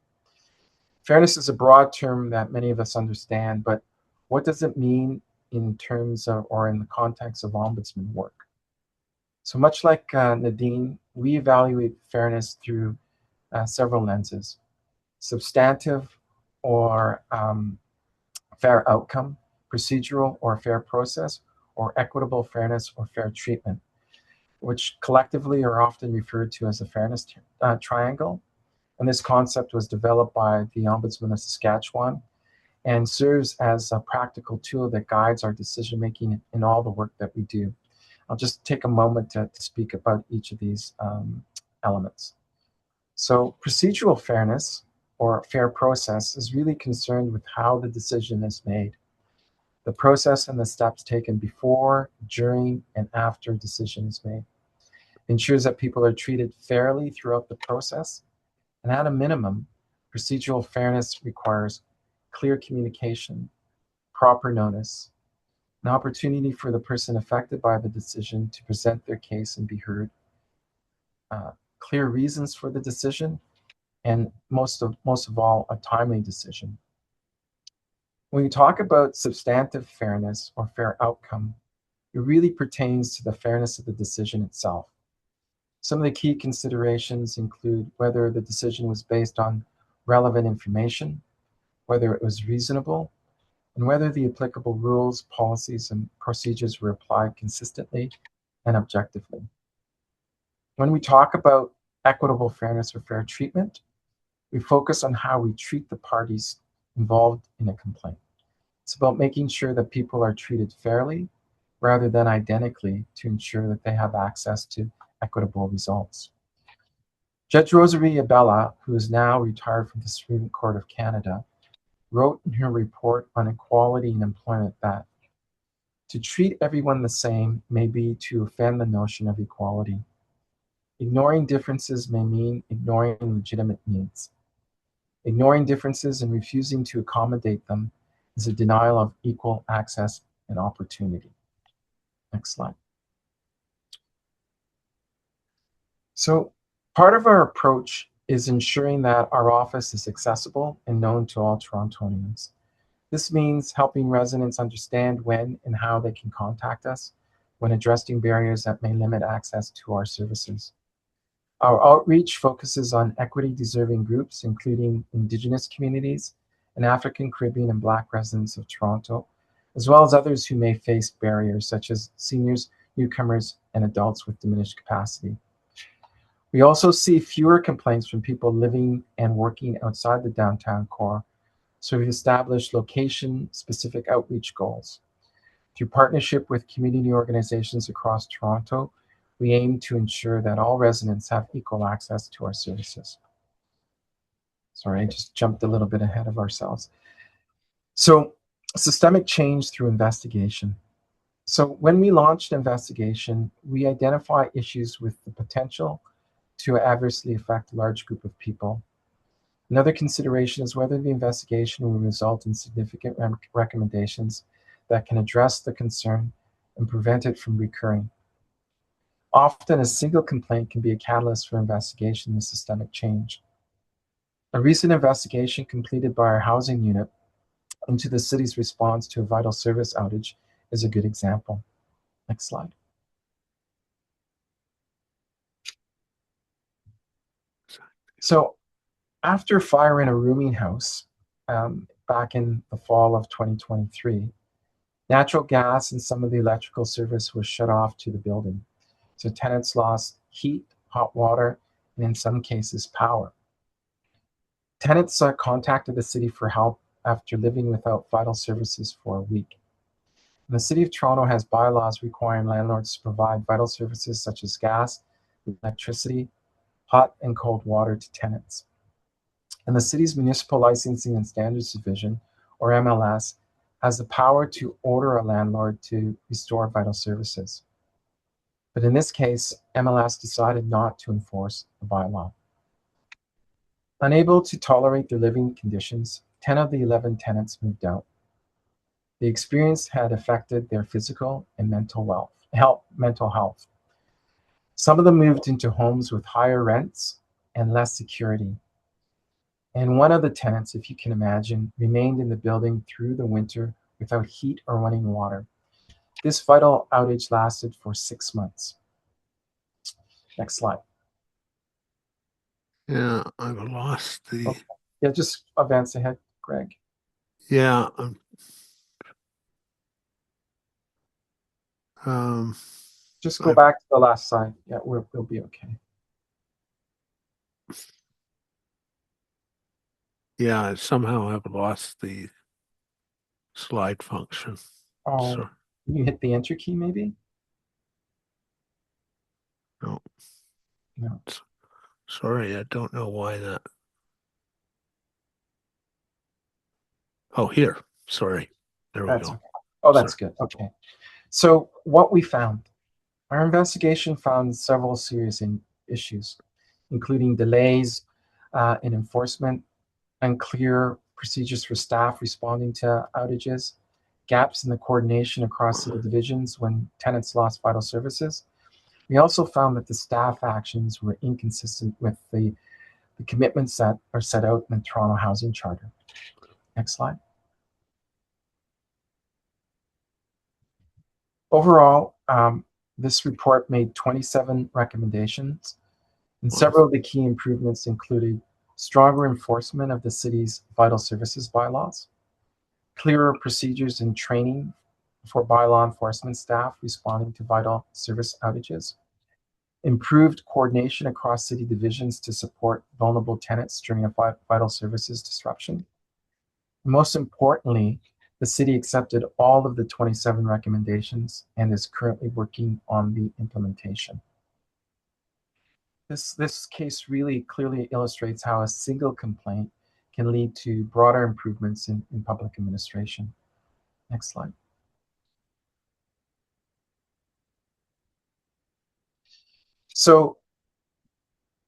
Fairness is a broad term that many of us understand, but what does it mean in terms of, or in the context of ombudsman work? So much like Nadine, we evaluate fairness through several lenses: substantive or fair outcome, procedural or fair process, or equitable fairness or fair treatment, which collectively are often referred to as the fairness triangle. And this concept was developed by the Ombudsman of Saskatchewan and serves as a practical tool that guides our decision making in all the work that we do. I'll just take a moment to speak about each of these elements. So procedural fairness or fair process is really concerned with how the decision is made, the process and the steps taken before, during, and after a decision is made. It ensures that people are treated fairly throughout the process. And at a minimum, procedural fairness requires clear communication, proper notice, an opportunity for the person affected by the decision to present their case and be heard, clear reasons for the decision, and most of all, a timely decision. When we talk about substantive fairness or fair outcome, it really pertains to the fairness of the decision itself. Some of the key considerations include whether the decision was based on relevant information, whether it was reasonable, and whether the applicable rules, policies, and procedures were applied consistently and objectively. When we talk about equitable fairness or fair treatment, we focus on how we treat the parties involved in a complaint. It's about making sure that people are treated fairly rather than identically to ensure that they have access to equitable results. Judge Rosarie Abella, who is now retired from the Supreme Court of Canada, wrote in her report on equality in employment that to treat everyone the same may be to offend the notion of equality. Ignoring differences may mean ignoring legitimate needs. Ignoring differences and refusing to accommodate them is a denial of equal access and opportunity. Next slide. So part of our approach is ensuring that our office is accessible and known to all Torontonians. This means helping residents understand when and how they can contact us when addressing barriers that may limit access to our services. Our outreach focuses on equity-deserving groups, including Indigenous communities and African, Caribbean, and Black residents of Toronto, as well as others who may face barriers such as seniors, newcomers, and adults with diminished capacity. We also see fewer complaints from people living and working outside the downtown core, so we've established location-specific outreach goals. Through partnership with community organizations across Toronto, we aim to ensure that all residents have equal access to our services. Sorry, I just jumped a little bit ahead of ourselves. So, systemic change through investigation. So when we launched investigation, we identify issues with the potential to adversely affect a large group of people. Another consideration is whether the investigation will result in significant recommendations that can address the concern and prevent it from recurring. Often, a single complaint can be a catalyst for investigation and systemic change. A recent investigation completed by our housing unit into the city's response to a vital service outage is a good example. Next slide. So, after fire in a rooming house back in the fall of 2023, natural gas and some of the electrical service was shut off to the building. So tenants lost heat, hot water, and in some cases, power. Tenants contacted the city for help after living without vital services for a week. And the City of Toronto has bylaws requiring landlords to provide vital services such as gas, electricity, hot and cold water to tenants. And the city's Municipal Licensing and Standards Division, or MLS, has the power to order a landlord to restore vital services. But in this case, MLS decided not to enforce the bylaw. Unable to tolerate their living conditions, 10 of the 11 tenants moved out. The experience had affected their physical and mental health. Some of them moved into homes with higher rents and less security. And one of the tenants, if you can imagine, remained in the building through the winter without heat or running water. This vital outage lasted for 6 months. Next slide. Yeah, I've lost the. Okay. Yeah, just advance ahead, Greg. Yeah, Just go I've- back to the last slide. Yeah, we'll be okay. Yeah, somehow I've lost the slide function. Oh, So, you hit the enter key maybe? no, No. sorry, I don't know why that. Oh, here. Sorry. There we That's go. okay. Oh, that's Sorry. good. Okay. So what we found, our investigation found several serious issues, including delays in enforcement, unclear procedures for staff responding to outages, gaps in the coordination across city divisions when tenants lost vital services. We also found that the staff actions were inconsistent with the commitments that are set out in the Toronto Housing Charter. Next slide. Overall, this report made 27 recommendations, and Wow. several of the key improvements included stronger enforcement of the city's vital services bylaws, clearer procedures and training for bylaw enforcement staff responding to vital service outages, improved coordination across city divisions to support vulnerable tenants during a vital services disruption. Most importantly, the city accepted all of the 27 recommendations and is currently working on the implementation. This case really clearly illustrates how a single complaint can lead to broader improvements in public administration. Next slide. So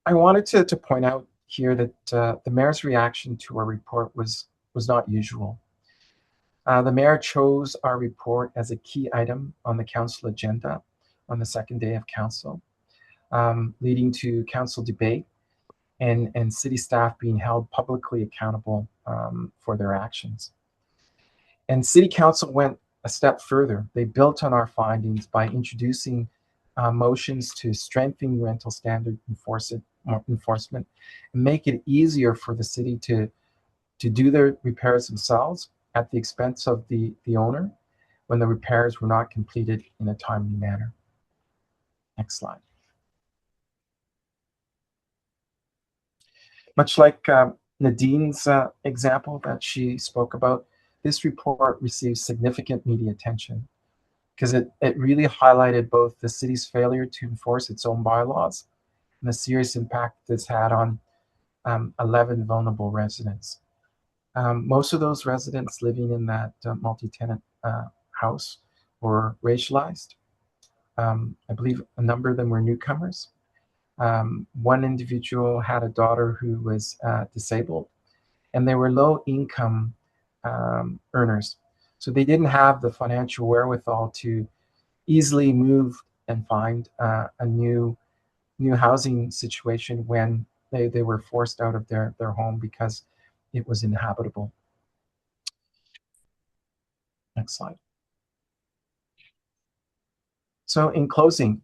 I wanted to point out here that the mayor's reaction to our report was not usual. The mayor chose our report as a key item on the council agenda on the second day of council, leading to council debate and city staff being held publicly accountable for their actions. And city council went a step further. They built on our findings by introducing motions to strengthen rental standard enforcement and make it easier for the city to do their repairs themselves at the expense of the owner when the repairs were not completed in a timely manner. Next slide. Much like Nadine's example that she spoke about, this report received significant media attention because it really highlighted both the city's failure to enforce its own bylaws and the serious impact this had on 11 vulnerable residents. Most of those residents living in that multi-tenant house were racialized. I believe a number of them were newcomers. One individual had a daughter who was disabled, and they were low-income earners. So they didn't have the financial wherewithal to easily move and find a new housing situation when they were forced out of their home because it was inhabitable. Next slide. So in closing,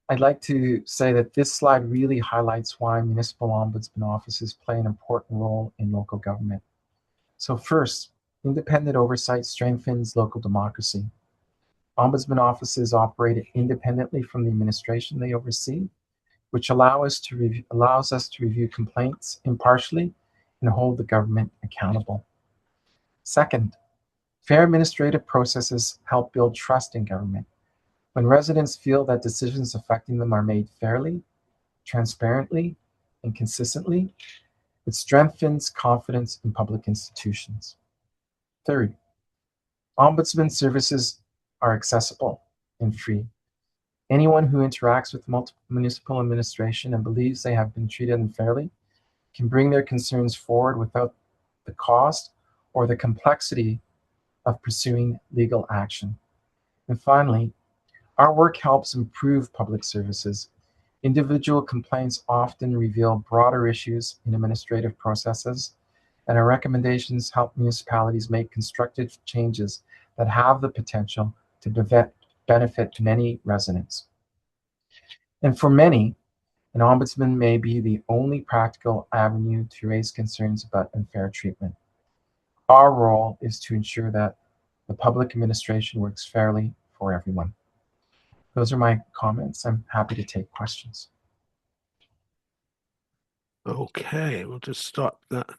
I'd like to say that this slide really highlights why municipal ombudsman offices play an important role in local government. So first, independent oversight strengthens local democracy. Ombudsman offices operate independently from the administration they oversee, which allows us to review complaints impartially and hold the government accountable. Second, fair administrative processes help build trust in government. When residents feel that decisions affecting them are made fairly, transparently, and consistently, it strengthens confidence in public institutions. Third, ombudsman services are accessible and free. Anyone who interacts with municipal administration and believes they have been treated unfairly can bring their concerns forward without the cost or the complexity of pursuing legal action. And finally, our work helps improve public services. Individual complaints often reveal broader issues in administrative processes, and our recommendations help municipalities make constructive changes that have the potential to benefit many residents. And for many, an ombudsman may be the only practical avenue to raise concerns about unfair treatment. Our role is to ensure that the public administration works fairly for everyone. Those are my comments. I'm happy to take questions. Okay, we'll just stop that.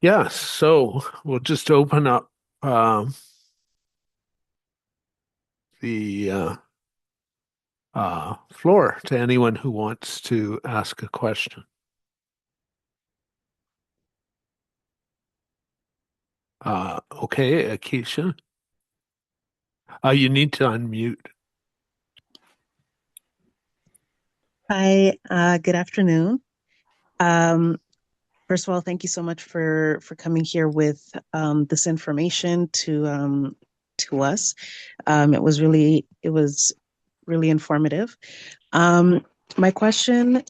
Yeah, so we'll just open up the floor to anyone who wants to ask a question. Okay, Akeisha. You need to unmute. Hi, good afternoon. First of all, thank you so much for coming here with this information to us. It was really informative. My question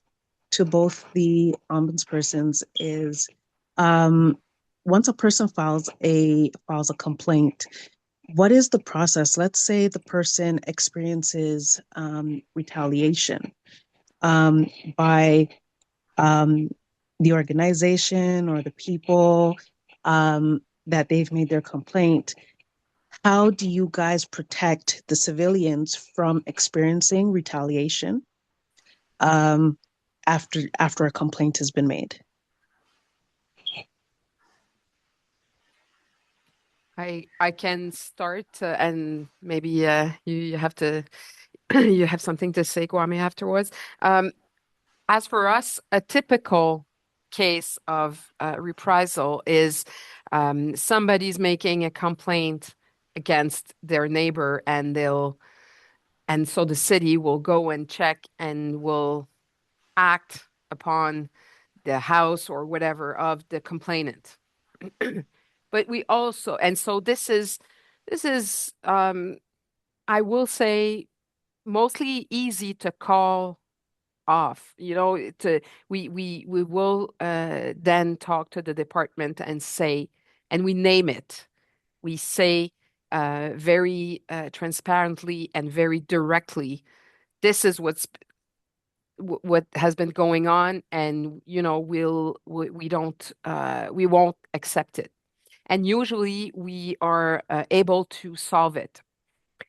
to both the ombudspersons is, once a person files a complaint, what is the process? Let's say the person experiences retaliation by the organization or the people that they've made their complaint. How do you guys protect the civilians from experiencing retaliation after a complaint has been made? I can start and maybe you have to you have something to say, Kwame, afterwards. As for us, a typical case of reprisal is somebody's making a complaint against their neighbor, and so the city will go and check and will act upon the house or whatever of the complainant. But we also, and so this is I will say mostly easy to call off. We will then talk to the department and say, and we name it. We say very transparently and very directly, this is what has been going on, and we won't accept it. And usually we are able to solve it.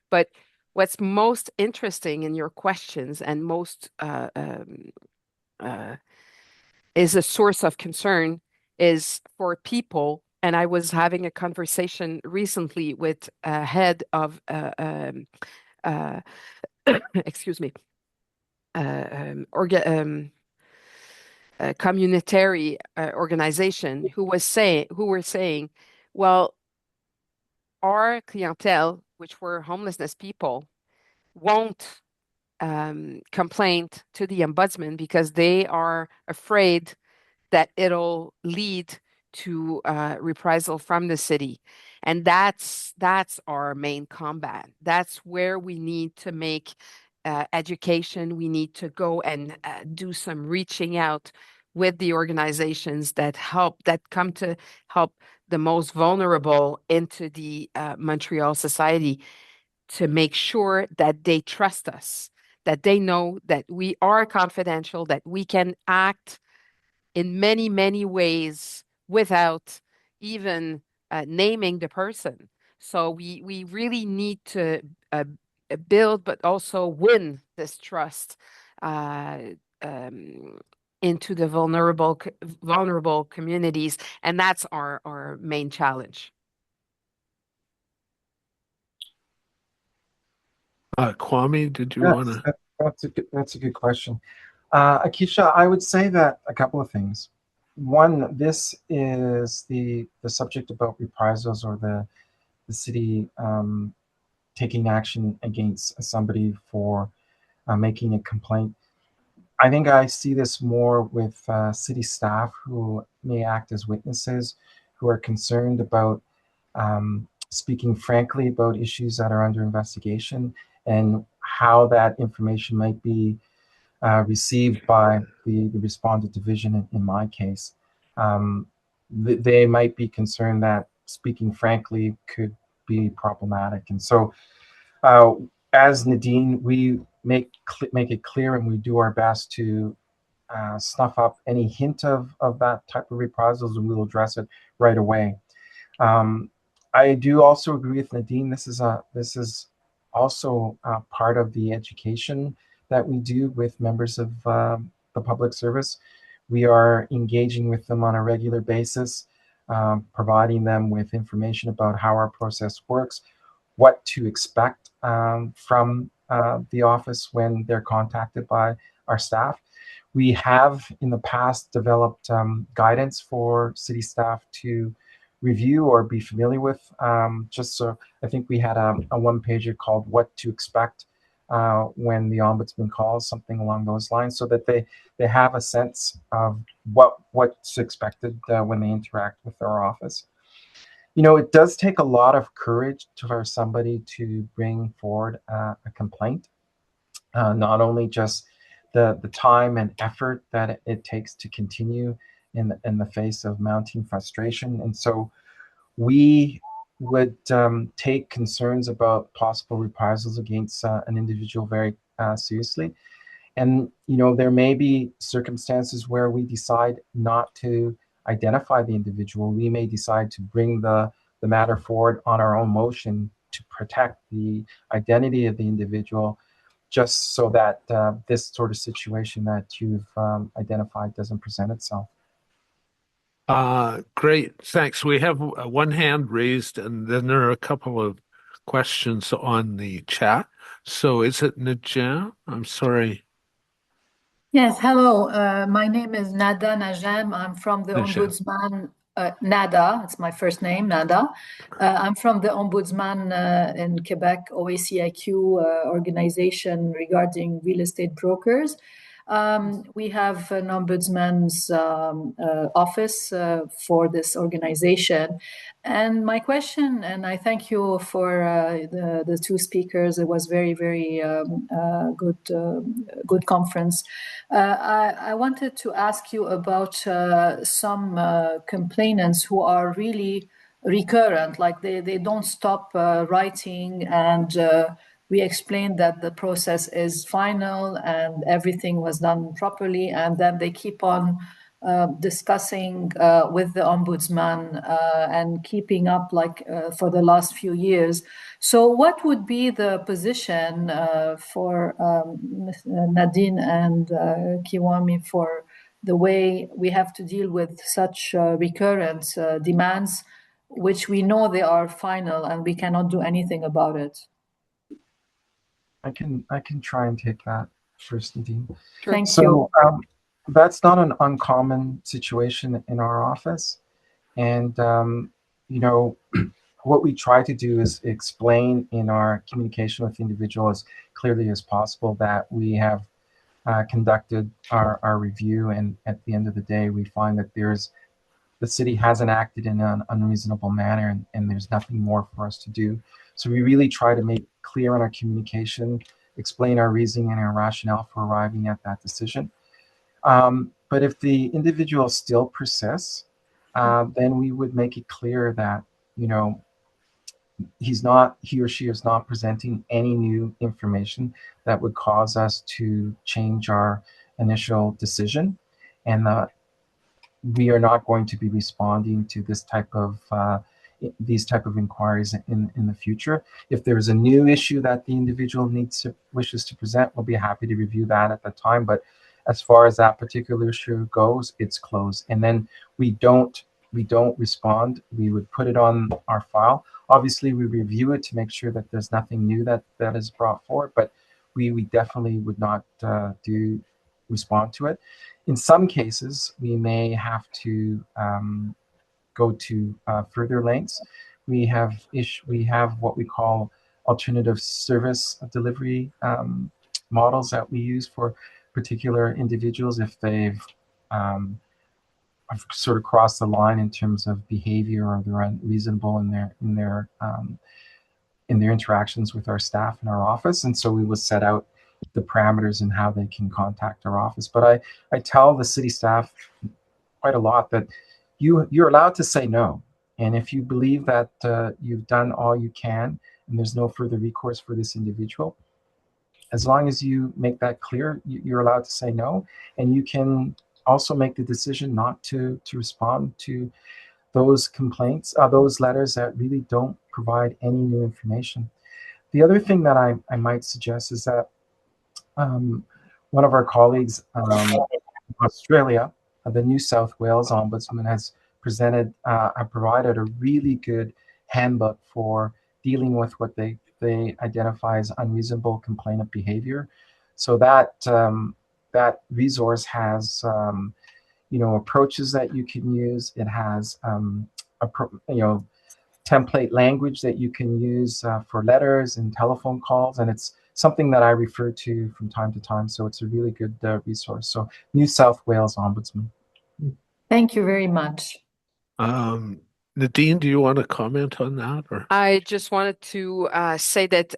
But what's most interesting in your questions and most is a source of concern is for people. And I was having a conversation recently with a head of, uh, excuse me, a communitary organization who were saying, well, our clientele, which were homelessness people, won't complain to the ombudsman because they are afraid that it'll lead to reprisal from the city. And that's our main combat. That's where we need to make education. We need to go and do some reaching out with the organizations that come to help the most vulnerable into the Montreal society, to make sure that they trust us, that they know that we are confidential, that we can act in many, many ways without even naming the person. So we really need to build, but also win this trust uh, um, into the vulnerable communities, and that's our main challenge. Kwame, did you Yes, want to? that's a good question. Akeisha, I would say that a couple of things. One, this is the subject about reprisals or the city taking action against somebody for making a complaint. I think I see this more with city staff who may act as witnesses, who are concerned about speaking frankly about issues that are under investigation and how that information might be received by the respondent division in my case. They might be concerned that speaking frankly could be problematic. And so uh, as Nadine, we make it clear and we do our best to snuff up any hint of that type of reprisals, and we will address it right away. I do also agree with Nadine. This is also part of the education that we do with members of the public service. We are engaging with them on a regular basis, providing them with information about how our process works, what to expect from the office when they're contacted by our staff. We have in the past developed guidance for city staff to review or be familiar with. Just so I think we had a one-pager called "What to Expect" when the ombudsman calls, something along those lines, so that they have a sense of what's expected when they interact with our office. You know, it does take a lot of courage for somebody to bring forward a complaint. Not only just the time and effort that it takes to continue in the face of mounting frustration. And so we would take concerns about possible reprisals against an individual very seriously. And, you know, there may be circumstances where we decide not to identify the individual. We may decide to bring the matter forward on our own motion to protect the identity of the individual, just so that this sort of situation that you've identified doesn't present itself. Great, thanks. We have one hand raised, and then there are a couple of questions on the chat. So is it Naja? I'm sorry. Yes, hello. My name is Nada Najem. I'm from the Najem. Ombudsman, Nada, it's my first name, Nada. I'm from the Ombudsman in Quebec, OACIQ organization regarding real estate brokers. We have an ombudsman's office for this organization. And my question, and I thank you for the two speakers. It was very, very good conference. I wanted to ask you about some complainants who are really recurrent, like they don't stop writing, and we explained that the process is final and everything was done properly, and then they keep on discussing with the ombudsman and keeping up for the last few years. So what would be the position for Nadine and Kwame for the way we have to deal with such recurrent demands, which we know they are final and we cannot do anything about it? I can try and take that first, Nadine. Thank you. That's not an uncommon situation in our office. And, you know, what we try to do is explain in our communication with individuals as clearly as possible that we have conducted our review. And at the end of the day, we find that the city hasn't acted in an unreasonable manner, and there's nothing more for us to do. So we really try to make clear in our communication, explain our reasoning and our rationale for arriving at that decision. But if the individual still persists, then we would make it clear that, you know, he or she is not presenting any new information that would cause us to change our initial decision, and we are not going to be responding to these type of inquiries in the future. If there's a new issue that the individual wishes to present, we'll be happy to review that at the time. But as far as that particular issue goes, it's closed. And then we don't respond. We would put it on our file. Obviously, we review it to make sure that there's nothing new that is brought forward, but we definitely would not respond to it. In some cases, we may have to go to further lengths. We have what we call alternative service delivery models that we use for particular individuals if they've sort of crossed the line in terms of behavior, or they're unreasonable in their interactions with our staff in our office. And so we will set out the parameters and how they can contact our office. But I tell the city staff quite a lot that you're allowed to say no. And if you believe that you've done all you can and there's no further recourse for this individual, as long as you make that clear, you're allowed to say no. And you can also make the decision not to respond to those complaints, those letters that really don't provide any new information. The other thing that I might suggest is that one of our colleagues in Australia, the New South Wales Ombudsman, has provided a really good handbook for dealing with what they identify as unreasonable complainant behavior. So that resource has approaches that you can use. It has template language that you can use for letters and telephone calls, and it's something that I refer to from time to time. So it's a really good resource. So New South Wales Ombudsman. Thank you very much. Nadine, do you want to comment on that, or? I just wanted to say that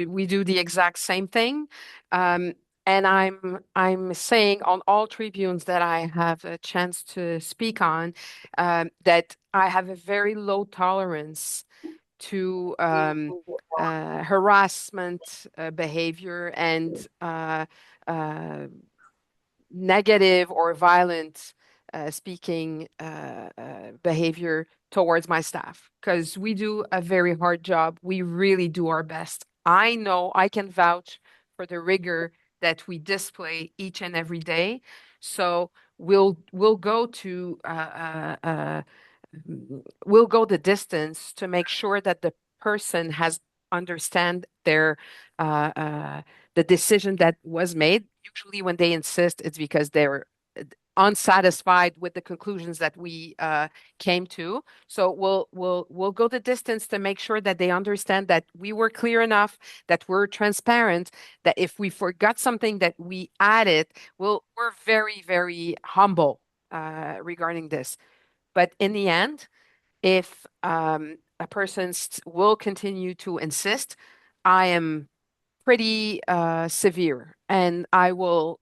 we do the exact same thing. And I'm saying on all tribunes that I have a chance to speak on that I have a very low tolerance to harassment behavior and negative or violent speaking behavior towards my staff because we do a very hard job. We really do our best. I know I can vouch for the rigor that we display each and every day. So we'll go to we'll go the distance to make sure that the person has understand the decision that was made. Usually, when they insist, it's because they're unsatisfied with the conclusions that we came to. So we'll go the distance to make sure that they understand that we were clear enough, that we're transparent, that if we forgot something that we added, we're very, very humble regarding this. But in the end, if a person will continue to insist, I am pretty severe, and I will,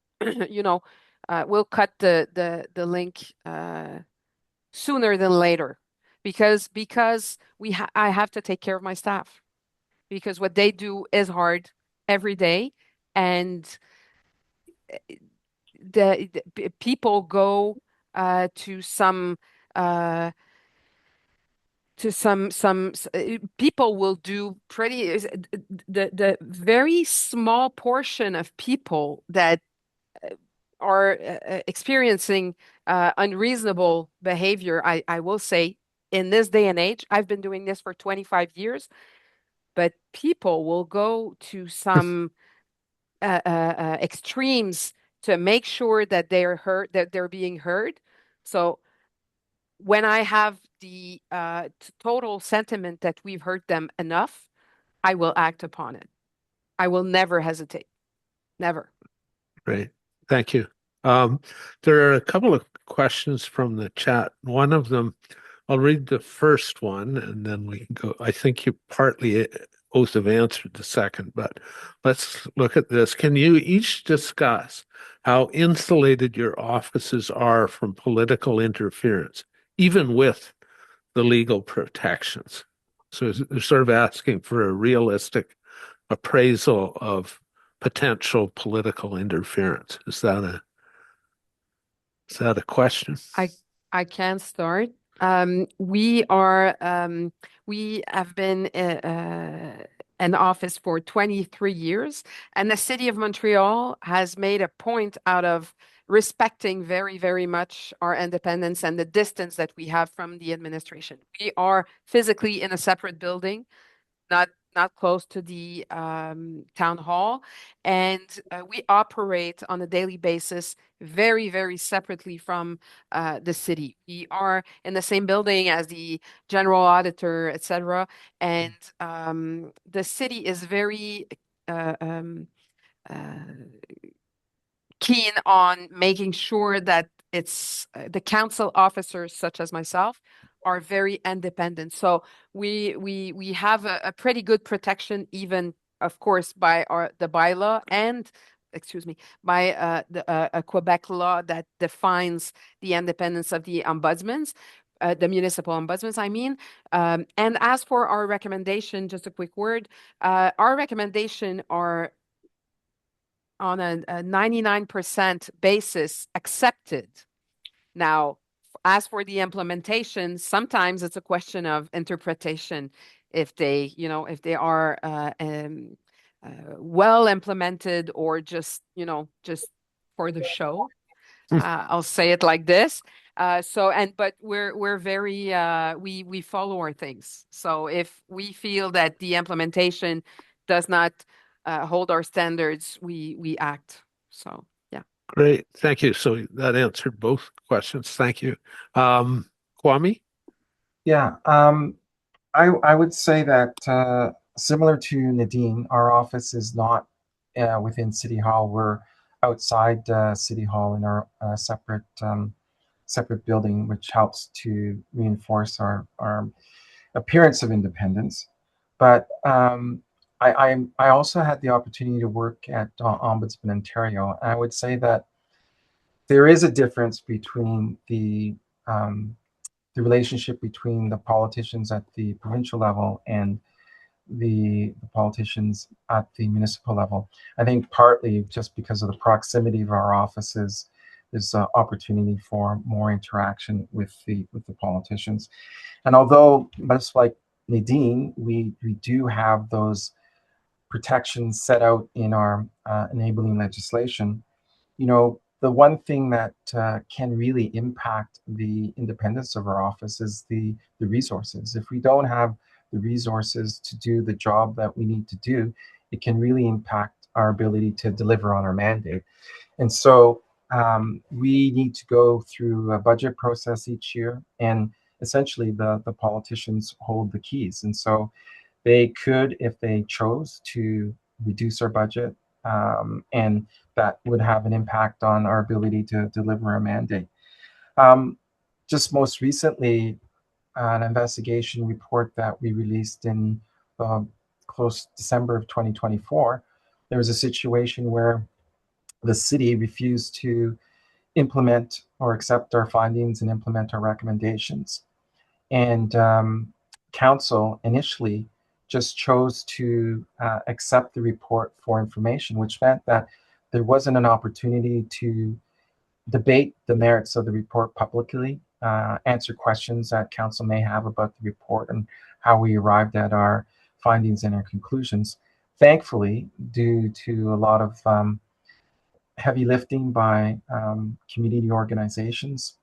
we'll cut the link sooner than later, because I have to take care of my staff, because what they do is hard every day, and the people go to some. People will do the very small portion of people that are experiencing unreasonable behavior. I will say in this day and age, I've been doing this for 25 years, but people will go to some extremes to make sure that they're heard, that they're being heard. So when I have the total sentiment that we've heard them enough, I will act upon it. I will never hesitate. Never. Great. Thank you. There are a couple of questions from the chat. One of them, I'll read the first one and then we can go. I think you partly both have answered the second, but let's look at this. Can you each discuss how insulated your offices are from political interference, even with the legal protections? So they're sort of asking for a realistic appraisal of potential political interference. Is that a question? I can start. We have been in office for 23 years, and the City of Montreal has made a point out of respecting very, very much our independence and the distance that we have from the administration. We are physically in a separate building, not close to the town hall, and we operate on a daily basis very, very separately from the city. We are in the same building as the general auditor, etc., and the city is very uh, keen on making sure that it's the council officers, such as myself, are very independent. So we have a pretty good protection, even of course by the bylaw and excuse me by a Quebec law that defines the independence of the ombudsmans. The municipal ombudsmans, I mean. And as for our recommendation, just a quick word, our recommendation are on a 99% basis accepted. Now, as for the implementation, sometimes it's a question of interpretation. if they, if they are well implemented or just, just for the show. I'll say it like this. But we're very we follow our things. So if we feel that the implementation does not hold our standards, we act. So yeah. Great. Thank you. So that answered both questions. Thank you. Kwame? Yeah, I would say that similar to Nadine, our office is not within City Hall. We're outside City Hall in our separate building, which helps to reinforce our appearance of independence. But I also had the opportunity to work at Ombudsman Ontario. I would say that there is a difference between the relationship between the politicians at the provincial level and the politicians at the municipal level. I think partly just because of the proximity of our offices, there's an opportunity for more interaction with the politicians. And although, much like Nadine, we do have those protections set out in our enabling legislation, the one thing that can really impact the independence of our office is the resources. If we don't have the resources to do the job that we need to do, it can really impact our ability to deliver on our mandate. And so we need to go through a budget process each year, and essentially the politicians hold the keys. And so they could, if they chose to, reduce our budget, and that would have an impact on our ability to deliver a mandate. Just most recently, an investigation report that we released in close December of 2024, there was a situation where the city refused to implement or accept our findings and implement our recommendations. And council initially just chose to accept the report for information, which meant that there wasn't an opportunity to debate the merits of the report publicly, answer questions that council may have about the report and how we arrived at our findings and our conclusions. Thankfully, due to a lot of heavy lifting by community organizations,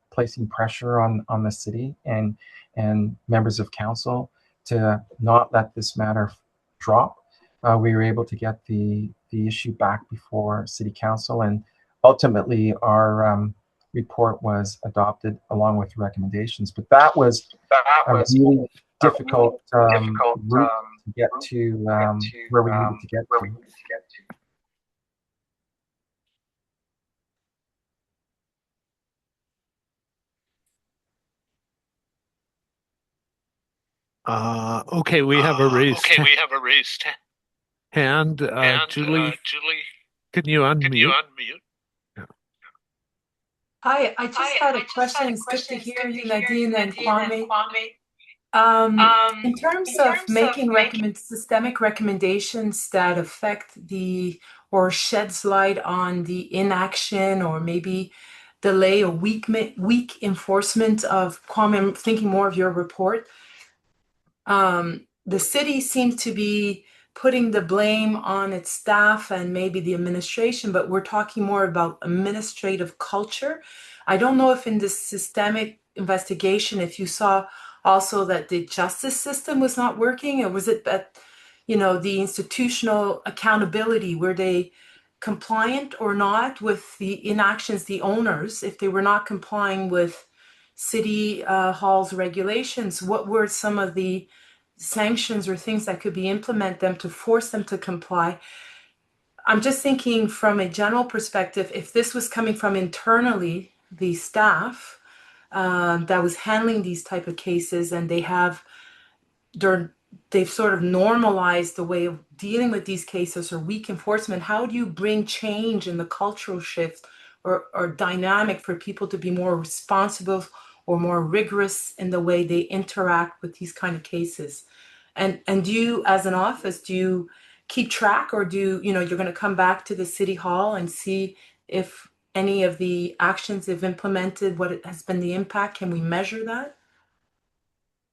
placing pressure on the city and members of council to not let this matter drop, we were able to get the issue back before City Council, and ultimately our report was adopted along with recommendations. But that was a really difficult route to get to where we needed to get to. Okay, we have a raised hand. Julie, can you unmute? Yeah. Hi, I just had a question. It's good to hear you, Nadine and Kwame. In terms of making systemic recommendations that affect or sheds light on the inaction or maybe delay or weak enforcement of, Kwame, I'm thinking more of your report. The city seems to be putting the blame on its staff and maybe the administration, but we're talking more about administrative culture. I don't know if in this systemic investigation, if you saw also that the justice system was not working, or was it that, the institutional accountability, were they compliant or not with the inactions, the owners, if they were not complying with City Hall's regulations? What were some of the sanctions or things that could be implemented them to force them to comply? I'm just thinking from a general perspective, if this was coming from internally, the staff that was handling these type of cases, and they've sort of normalized the way of dealing with these cases or weak enforcement, how do you bring change in the cultural shift or dynamic for people to be more responsible or more rigorous in the way they interact with these kind of cases? And do you, as an office, do you keep track, or you're going to come back to the City Hall and see if any of the actions they've implemented, what has been the impact? Can we measure that?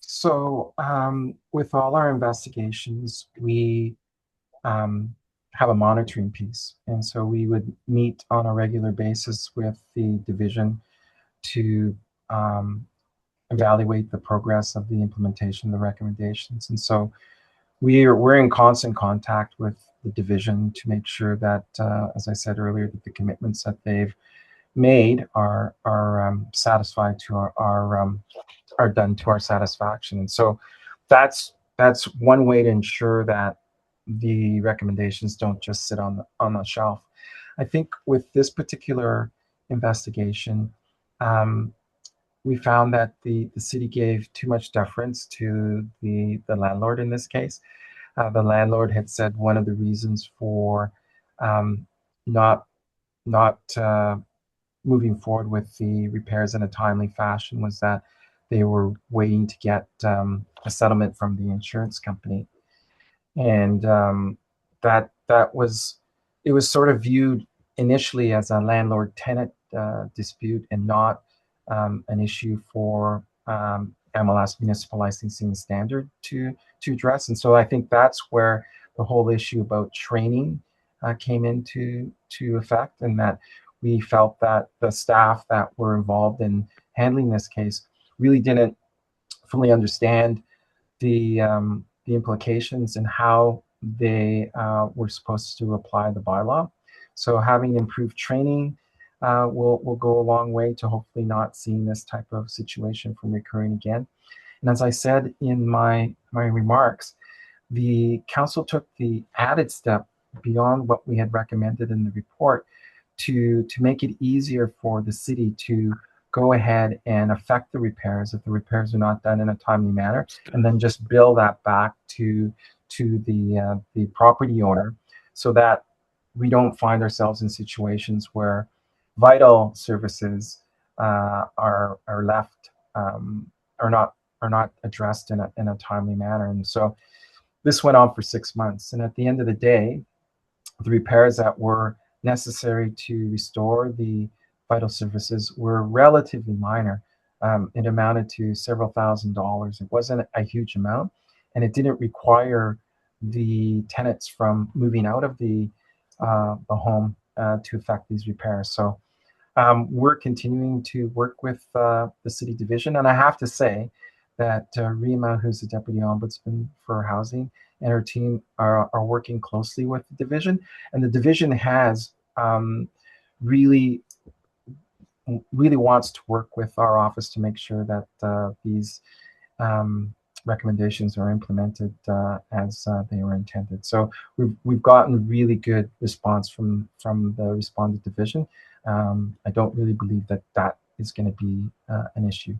So, with all our investigations, we have a monitoring piece. And so we would meet on a regular basis with the division to evaluate the progress of the implementation of the recommendations. And so we're in constant contact with the division to make sure that, as I said earlier, that the commitments that they've made are satisfied to are done to our satisfaction. And so that's one way to ensure that the recommendations don't just sit on the shelf. I think with this particular investigation, we found that the city gave too much deference to the landlord in this case. The landlord had said one of the reasons for not moving forward with the repairs in a timely fashion was that they were waiting to get a settlement from the insurance company, and that was it was sort of viewed initially as a landlord-tenant dispute and not an issue for MLS municipal licensing standard to address. And so I think that's where the whole issue about training came into effect, and that we felt that the staff that were involved in handling this case really didn't fully understand the implications and how they were supposed to apply the bylaw. So having improved training will go a long way to hopefully not seeing this type of situation from recurring again. And as I said in my remarks, the council took the added step beyond what we had recommended in the report to make it easier for the city to go ahead and affect the repairs if the repairs are not done in a timely manner, and then just bill that back to the property owner, so that we don't find ourselves in situations where vital services are left are not addressed in a timely manner. And so this went on for 6 months, and at the end of the day, the repairs that were necessary to restore the vital services were relatively minor. It amounted to several $1,000s. It wasn't a huge amount, and it didn't require the tenants from moving out of the home to effect these repairs. So we're continuing to work with the city division, and I have to say that Rima, who's the deputy ombudsman for housing, and her team are working closely with the division, and the division has really wants to work with our office to make sure that these recommendations are implemented as they were intended. So we've gotten really good response from the respondent division. I don't really believe that is going to be an issue.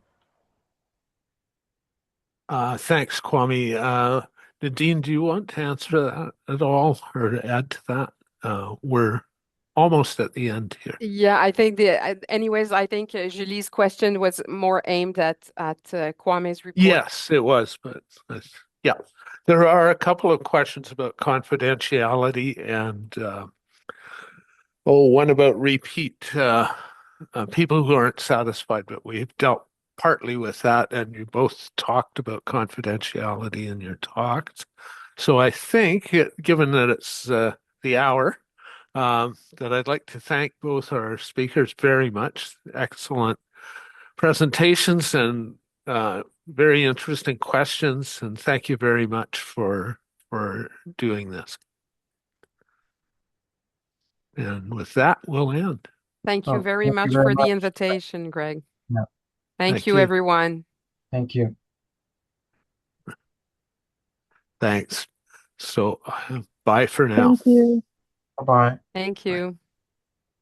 Thanks, Kwame. Nadine, do you want to answer that at all or to add to that? We're almost at the end here. Yeah, I think anyways, I think Julie's question was more aimed at Kwame's report. Yes, it was, but yeah, there are a couple of questions about confidentiality and one about repeat people who aren't satisfied, but we've dealt partly with that, and you both talked about confidentiality in your talks. So I think, given that it's the hour, that I'd like to thank both our speakers very much. Excellent presentations and very interesting questions, and thank you very much for doing this. And with that, we'll end. Thank you very Thank much you very for the much. invitation, Greg. Yeah. Thank you, everyone. Thank you. Thanks. So, bye for now. Thank you. Bye-bye. Thank you.